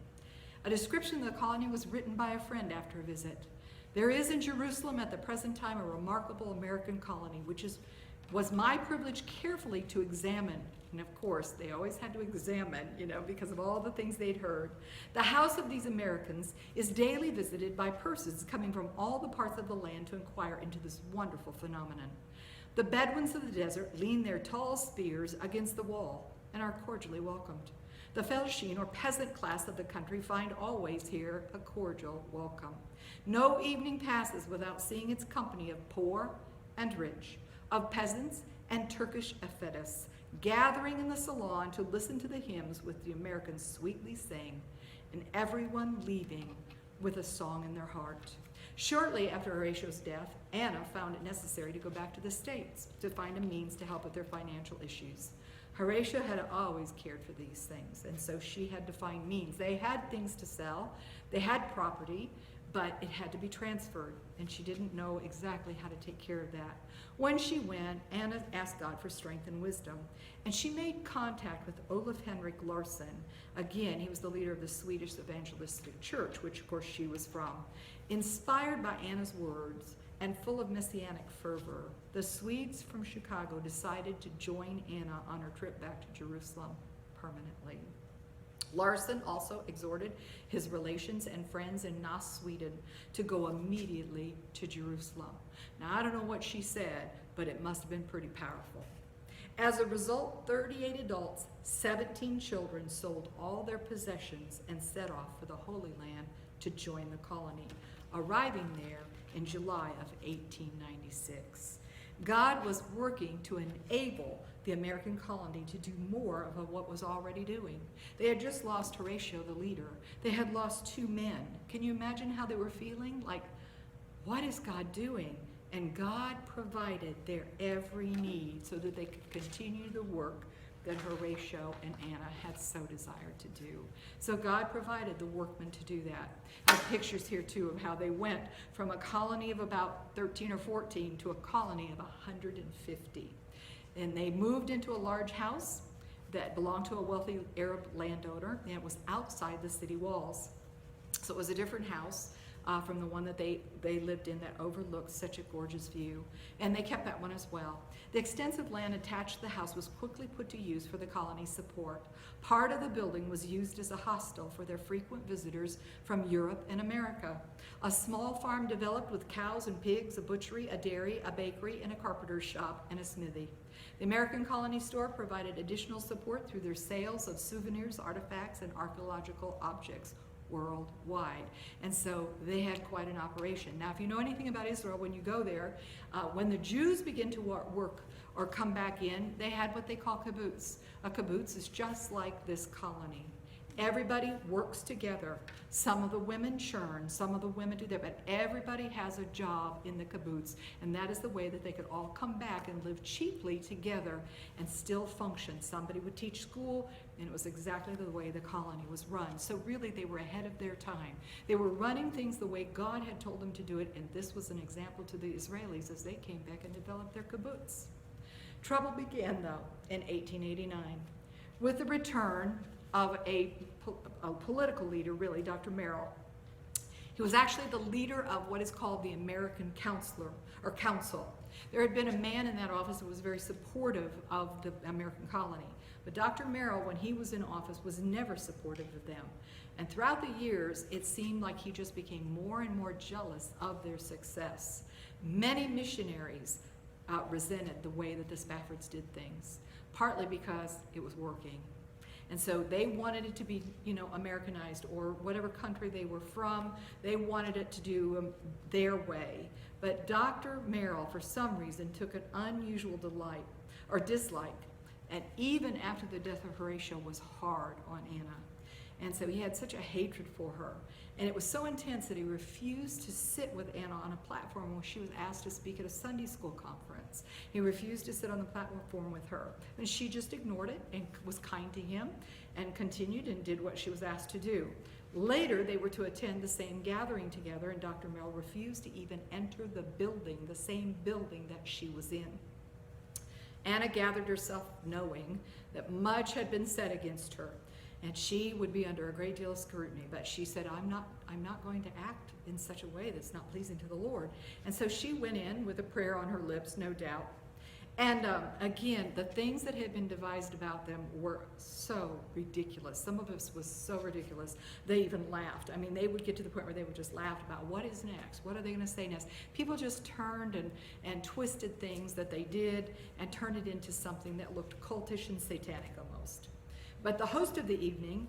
A description of the colony was written by a friend after a visit. There is in Jerusalem at the present time a remarkable American colony, which was my privilege carefully to examine. And of course, they always had to examine, because of all the things they'd heard. The house of these Americans is daily visited by persons coming from all the parts of the land to inquire into this wonderful phenomenon. The Bedouins of the desert lean their tall spears against the wall and are cordially welcomed. The Felshin, or peasant class of the country, find always here a cordial welcome. No evening passes without seeing its company of poor and rich, of peasants and Turkish effetis, gathering in the salon to listen to the hymns which the Americans sweetly sing, and everyone leaving with a song in their heart. Shortly after Horatio's death, Anna found it necessary to go back to the States to find a means to help with their financial issues. Horatio had always cared for these things, and so she had to find means. They had things to sell, they had property, but it had to be transferred, and she didn't know exactly how to take care of that. When she went, Anna asked God for strength and wisdom, and she made contact with Olaf Henrik Larsson. Again, he was the leader of the Swedish Evangelistic Church, which of course she was from. Inspired by Anna's words and full of messianic fervor, the Swedes from Chicago decided to join Anna on her trip back to Jerusalem permanently. Larsson also exhorted his relations and friends in Naas, Sweden, to go immediately to Jerusalem. Now, I don't know what she said, but it must have been pretty powerful. As a result, 38 adults, 17 children sold all their possessions and set off for the Holy Land to join the colony, arriving there in July of 1896. God was working to enable the American colony to do more of what was already doing. They had just lost Horatio, the leader. They had lost 2 men. Can you imagine how they were feeling? Like, what is God doing? And God provided their every need so that they could continue the work that Horatio and Anna had so desired to do. So God provided the workmen to do that. I have pictures here too of how they went from a colony of about 13 or 14 to a colony of 150. And they moved into a large house that belonged to a wealthy Arab landowner, and it was outside the city walls. So it was a different house. from the one that they lived in that overlooked such a gorgeous view. And they kept that one as well. The extensive land attached to the house was quickly put to use for the colony's support. Part of the building was used as a hostel for their frequent visitors from Europe and America. A small farm developed with cows and pigs, a butchery, a dairy, a bakery, and a carpenter's shop, and a smithy. The American Colony Store provided additional support through their sales of souvenirs, artifacts, and archaeological objects worldwide. And so they had quite an operation. Now, if you know anything about Israel, when you go there, when the Jews begin to work or come back in, they had what they call kibbutz. A kibbutz is just like this colony. Everybody works together. Some of the women churn, some of the women do that, but everybody has a job in the kibbutz, and that is the way that they could all come back and live cheaply together and still function. Somebody would teach school, and it was exactly the way the colony was run. So really, they were ahead of their time. They were running things the way God had told them to do it, and this was an example to the Israelis as they came back and developed their kibbutz. Trouble began, though, in 1889 with the return of a political leader, really, Dr. Merrill. He was actually the leader of what is called the American Council. There had been a man in that office that was very supportive of the American colony. But Dr. Merrill, when he was in office, was never supportive of them. And throughout the years, it seemed like he just became more and more jealous of their success. Many missionaries resented the way that the Spaffords did things, partly because it was working. And so they wanted it to be, Americanized, or whatever country they were from, they wanted it to do their way. But Dr. Merrill, for some reason, took an unusual dislike, and even after the death of Horatio, was hard on Anna. And so he had such a hatred for her. And it was so intense that he refused to sit with Anna on a platform when she was asked to speak at a Sunday school conference. He refused to sit on the platform with her. And she just ignored it and was kind to him and continued and did what she was asked to do. Later, they were to attend the same gathering together, and Dr. Merrill refused to even enter the building, the same building that she was in. Anna gathered herself knowing that much had been said against her, and she would be under a great deal of scrutiny. But she said, I'm not going to act in such a way that's not pleasing to the Lord. And so she went in with a prayer on her lips, no doubt. And again, the things that had been devised about them were so ridiculous. Some of us was so ridiculous, they even laughed. I mean, they would get to the point where they would just laugh about what is next, what are they going to say next. People just turned and twisted things that they did and turned it into something that looked cultish and satanic almost. But the host of the evening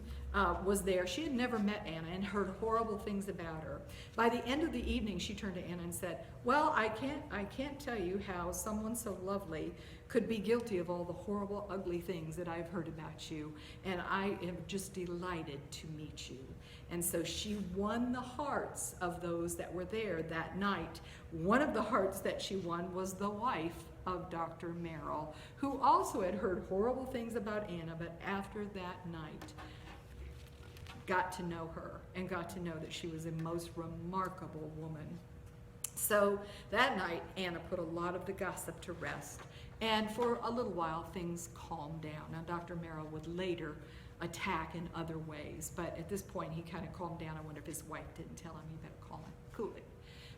was there. She had never met Anna and heard horrible things about her. By the end of the evening, she turned to Anna and said, well, I can't tell you how someone so lovely could be guilty of all the horrible, ugly things that I've heard about you, and I am just delighted to meet you. And so she won the hearts of those that were there that night. One of the hearts that she won was the wife of Dr. Merrill, who also had heard horrible things about Anna, but after that night, got to know her and got to know that she was a most remarkable woman. So that night, Anna put a lot of the gossip to rest, and for a little while, things calmed down. Now, Dr. Merrill would later attack in other ways, but at this point, he kind of calmed down. I wonder if his wife didn't tell him, you better cool it.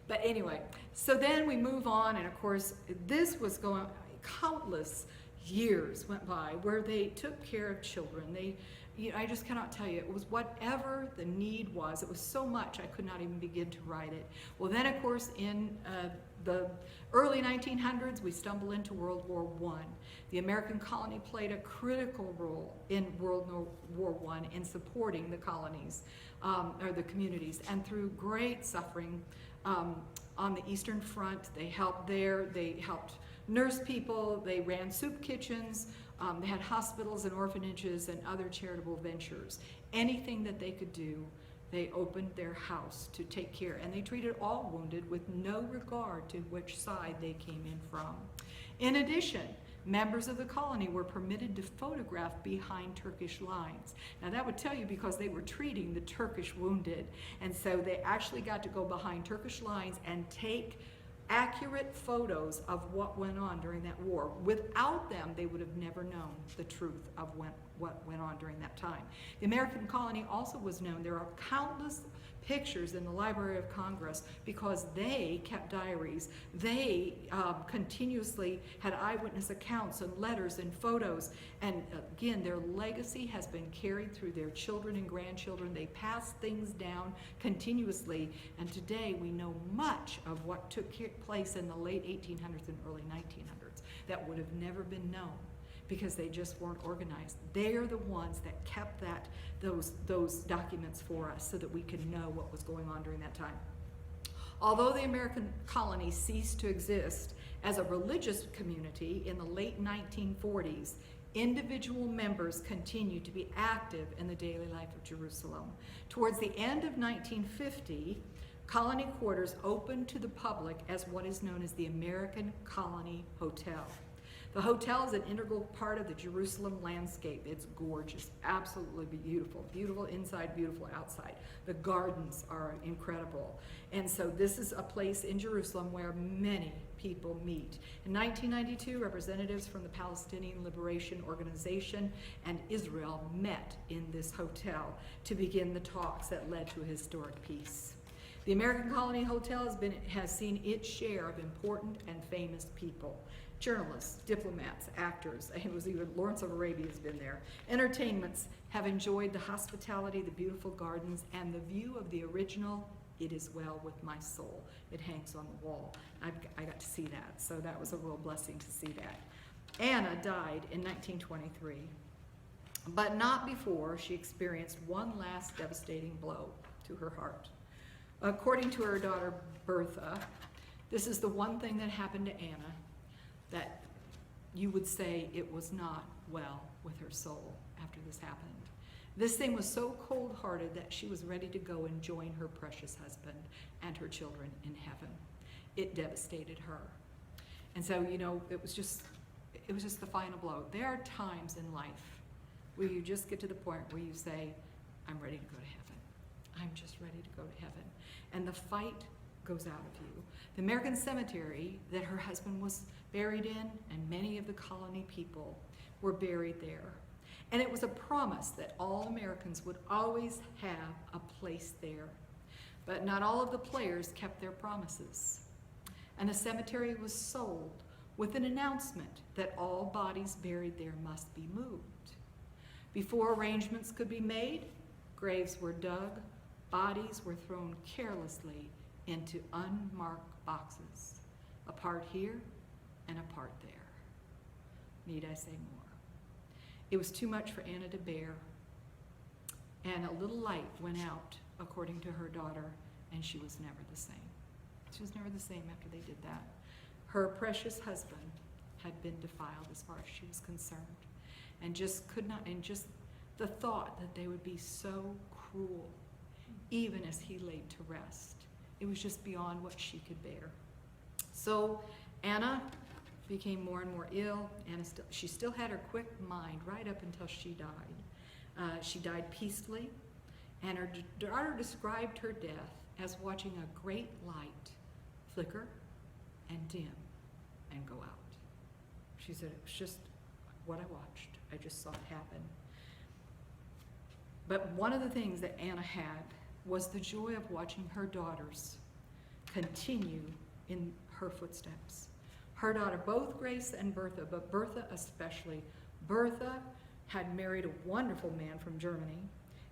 But anyway, so then we move on, and of course, this was going, countless years went by where they took care of children. I just cannot tell you, it was whatever the need was. It was so much I could not even begin to write it. Well, then of course, in the early 1900s, we stumble into World War I. The American colony played a critical role in World War I in supporting the colonies, or the communities, and through great suffering on the Eastern Front. They helped there, they helped nurse people, they ran soup kitchens, they had hospitals and orphanages and other charitable ventures. Anything that they could do, they opened their house to take care, and they treated all wounded with no regard to which side they came in from. In addition, members of the colony were permitted to photograph behind Turkish lines. Now that would tell you because they were treating the Turkish wounded, and so they actually got to go behind Turkish lines and take accurate photos of what went on during that war. Without them, they would have never known the truth of what went on during that time. The American colony also was known. There are countless pictures in the Library of Congress because they kept diaries. They continuously had eyewitness accounts and letters and photos. And again, their legacy has been carried through their children and grandchildren. They passed things down continuously. And today we know much of what took place in the late 1800s and early 1900s that would have never been known, because they just weren't organized. They're the ones that kept those documents for us so that we could know what was going on during that time. Although the American colony ceased to exist as a religious community in the late 1940s, individual members continued to be active in the daily life of Jerusalem. Towards the end of 1950, colony quarters opened to the public as what is known as the American Colony Hotel. The hotel is an integral part of the Jerusalem landscape. It's gorgeous, absolutely beautiful. Beautiful inside, beautiful outside. The gardens are incredible. And so this is a place in Jerusalem where many people meet. In 1992, representatives from the Palestinian Liberation Organization and Israel met in this hotel to begin the talks that led to a historic peace. The American Colony Hotel has seen its share of important and famous people. Journalists, diplomats, actors, it was even Lawrence of Arabia has been there. Entertainments have enjoyed the hospitality, the beautiful gardens, and the view of the original "It Is Well With My Soul." It hangs on the wall. I got to see that, so that was a real blessing to see that. Anna died in 1923, but not before she experienced one last devastating blow to her heart. According to her daughter Bertha, this is the one thing that happened to Anna that you would say it was not well with her soul after this happened. This thing was so cold-hearted that she was ready to go and join her precious husband and her children in heaven. It devastated her. And so, you know, it was just the final blow. There are times in life where you just get to the point where you say, I'm ready to go to heaven. I'm just ready to go to heaven. And the fight goes out of you. The American cemetery that her husband was buried in, and many of the colony people were buried there. And it was a promise that all Americans would always have a place there. But not all of the players kept their promises. And the cemetery was sold with an announcement that all bodies buried there must be moved. Before arrangements could be made, graves were dug, bodies were thrown carelessly into unmarked boxes, a part here and a part there. Need I say more? It was too much for Anna to bear, and a little light went out, according to her daughter, and she was never the same. She was never the same after they did that. Her precious husband had been defiled as far as she was concerned, and just the thought that they would be so cruel, even as he laid to rest, it was just beyond what she could bear. So Anna became more and more ill, and she still had her quick mind right up until she died. She died peacefully, and her daughter described her death as watching a great light flicker and dim and go out. She said, it was just what I watched. I just saw it happen. But one of the things that Anna had was the joy of watching her daughters continue in her footsteps. Her daughter, both Grace and Bertha, but Bertha especially. Bertha had married a wonderful man from Germany,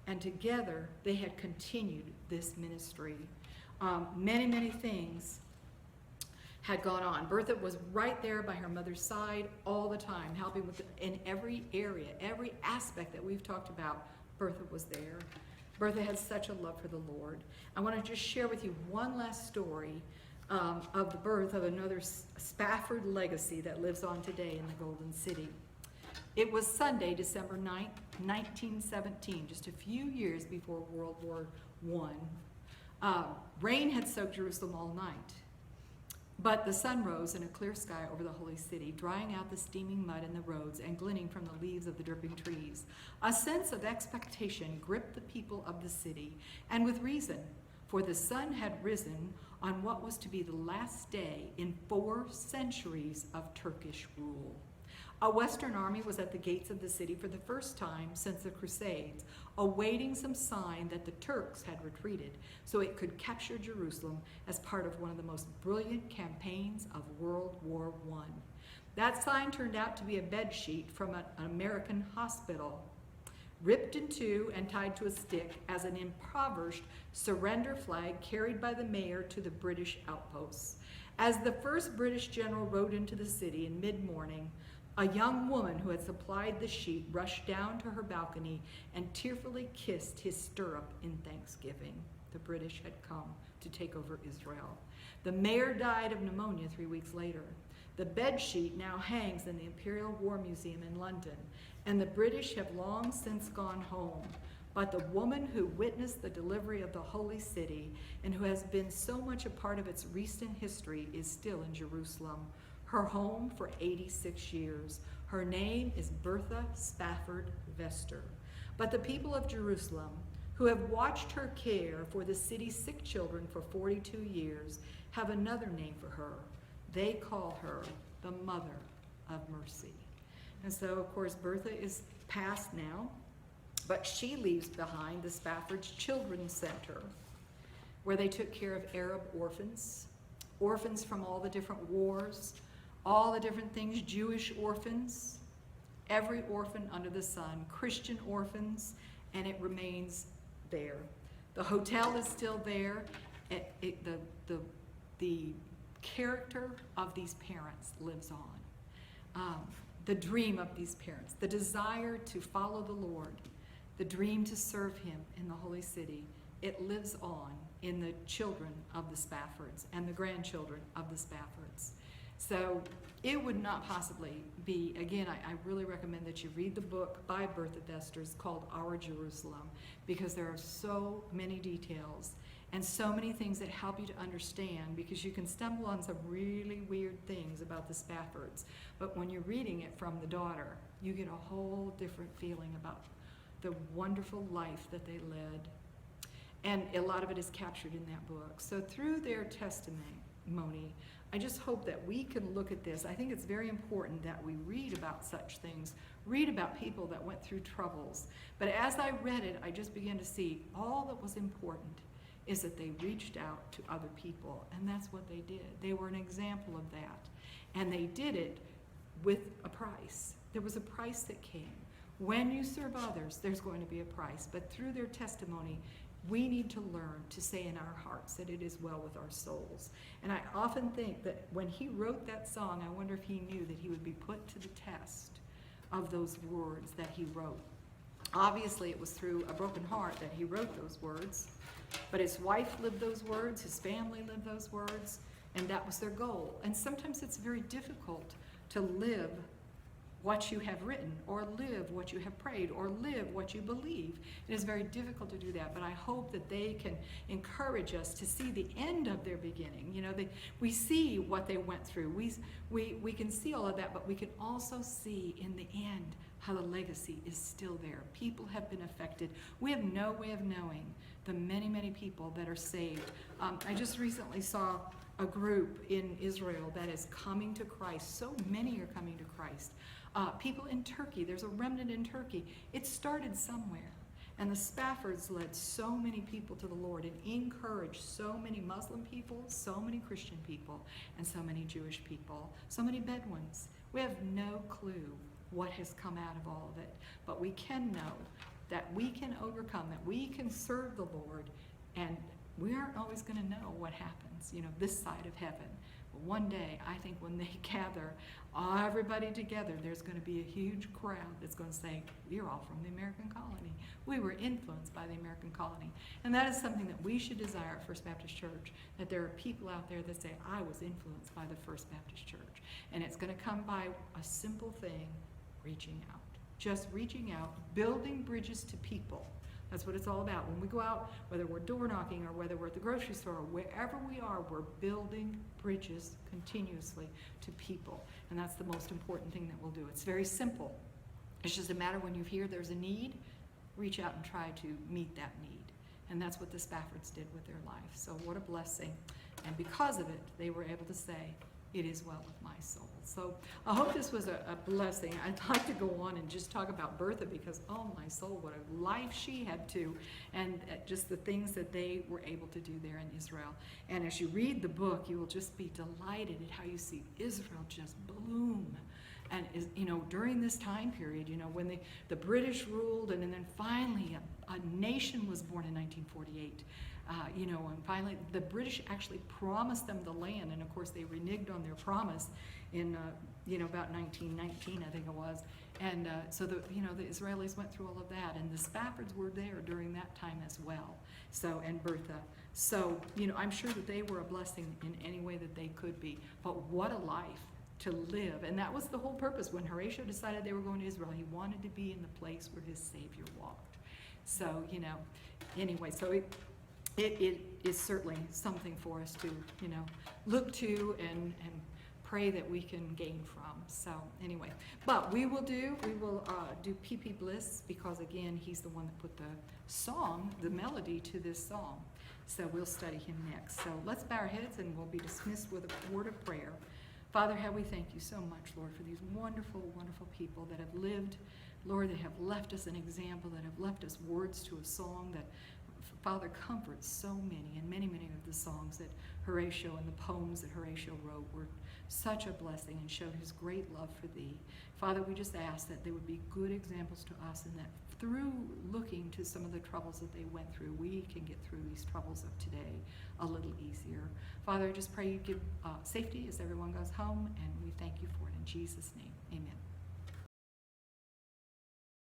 and together they had continued this ministry. Many things had gone on. Bertha was right there by her mother's side all the time, helping in every area, every aspect that we've talked about. Bertha was there. Bertha had such a love for the Lord. I want to just share with you one last story of the birth of another Spafford legacy that lives on today in the Golden City. It was Sunday, December 9th, 1917, just a few years before World War I. Rain had soaked Jerusalem all night, but the sun rose in a clear sky over the holy city, drying out the steaming mud in the roads and glinting from the leaves of the dripping trees. A sense of expectation gripped the people of the city, and with reason, for the sun had risen on what was to be the last day in 4 centuries of Turkish rule. A Western army was at the gates of the city for the first time since the Crusades, awaiting some sign that the Turks had retreated so it could capture Jerusalem as part of one of the most brilliant campaigns of World War I. That sign turned out to be a bed sheet from an American hospital, ripped in two and tied to a stick as an impoverished surrender flag carried by the mayor to the British outposts. As the first British general rode into the city in mid-morning, a young woman who had supplied the sheet rushed down to her balcony and tearfully kissed his stirrup in thanksgiving. The British had come to take over Israel. The mayor died of pneumonia 3 weeks later. The bed sheet now hangs in the Imperial War Museum in London, and the British have long since gone home. But the woman who witnessed the delivery of the Holy City and who has been so much a part of its recent history is still in Jerusalem, her home for 86 years. Her name is Bertha Spafford Vester. But the people of Jerusalem, who have watched her care for the city's sick children for 42 years, have another name for her. They call her the Mother of Mercy. And so, of course, Bertha is passed now, but she leaves behind the Spafford's Children's Center, where they took care of Arab orphans, orphans from all the different wars, all the different things, Jewish orphans, every orphan under the sun, Christian orphans, and it remains there. The hotel is still there. The character of these parents lives on. The dream of these parents, the desire to follow the Lord, the dream to serve him in the holy city, it lives on in the children of the Spaffords and the grandchildren of the Spaffords. So it would not possibly be, again, I really recommend that you read the book by Bertha Vester called Our Jerusalem, because there are so many details and so many things that help you to understand, because you can stumble on some really weird things about the Spaffords. But when you're reading it from the daughter, you get a whole different feeling about the wonderful life that they led. And a lot of it is captured in that book. So through their testimony, I just hope that we can look at this. I think it's very important that we read about such things, read about people that went through troubles. But as I read it, I just began to see all that was important is that they reached out to other people, and that's what they did. They were an example of that. And they did it with a price. There was a price that came. When you serve others, there's going to be a price. But through their testimony, we need to learn to say in our hearts that it is well with our souls. And I often think that when he wrote that song, I wonder if he knew that he would be put to the test of those words that he wrote. Obviously, it was through a broken heart that he wrote those words, but his wife lived those words, his family lived those words, and that was their goal. And sometimes it's very difficult to live what you have written, or live what you have prayed, or live what you believe. It is very difficult to do that, but I hope that they can encourage us to see the end of their beginning. You know, we see what they went through. We can see all of that, but we can also see in the end how the legacy is still there. People have been affected. We have no way of knowing the many, many people that are saved. I just recently saw a group in Israel that is coming to Christ. So many are coming to Christ. People in Turkey, there's a remnant in Turkey. It started somewhere. And the Spaffords led so many people to the Lord and encouraged so many Muslim people, so many Christian people, and so many Jewish people, so many Bedouins. We have no clue what has come out of all of it. But we can know that we can overcome, that we can serve the Lord, and we aren't always going to know what happens, you know, this side of heaven. But one day, I think when they gather everybody together, there's going to be a huge crowd that's going to say, "You're all from the American colony. We were influenced by the American colony." And that is something that we should desire at First Baptist Church, that there are people out there that say, "I was influenced by the First Baptist Church." And it's going to come by a simple thing, reaching out. Just reaching out, building bridges to people. That's what it's all about. When we go out, whether we're door knocking or whether we're at the grocery store or wherever we are, we're building bridges continuously to people. And that's the most important thing that we'll do. It's very simple. It's just a matter when you hear there's a need, reach out and try to meet that need. And that's what the Spaffords did with their life. So what a blessing. And because of it, they were able to say, it is well with my soul. So I hope this was a blessing. I'd like to go on and just talk about Bertha because, oh my soul, what a life she had too, and just the things that they were able to do there in Israel. And as you read the book, you will just be delighted at how you see Israel just bloom. And during this time period, when the British ruled, and then finally a nation was born in 1948. And finally the British actually promised them the land, and of course they reneged on their promise in about 1919, I think it was. And so the Israelis went through all of that, and the Spaffords were there during that time as well. So, and Bertha. So, I'm sure that they were a blessing in any way that they could be. But what a life to live. And that was the whole purpose. When Horatio decided they were going to Israel, he wanted to be in the place where his Savior walked. So, anyway, so it is certainly something for us to, look to and pray that we can gain from. So anyway, but we will do P.P. Bliss, because again, he's the one that put the song, the melody to this song. So we'll study him next. So let's bow our heads and we'll be dismissed with a word of prayer. Father, how we thank you so much, Lord, for these wonderful, wonderful people that have lived, Lord, that have left us an example, that have left us words to a song that, Father, comforts so many, and many, many of the songs that Horatio and the poems that Horatio wrote were such a blessing and showed his great love for thee. Father, we just ask that they would be good examples to us, and that through looking to some of the troubles that they went through, we can get through these troubles of today a little easier. Father, I just pray you give safety as everyone goes home, and we thank you for it in Jesus' name. Amen.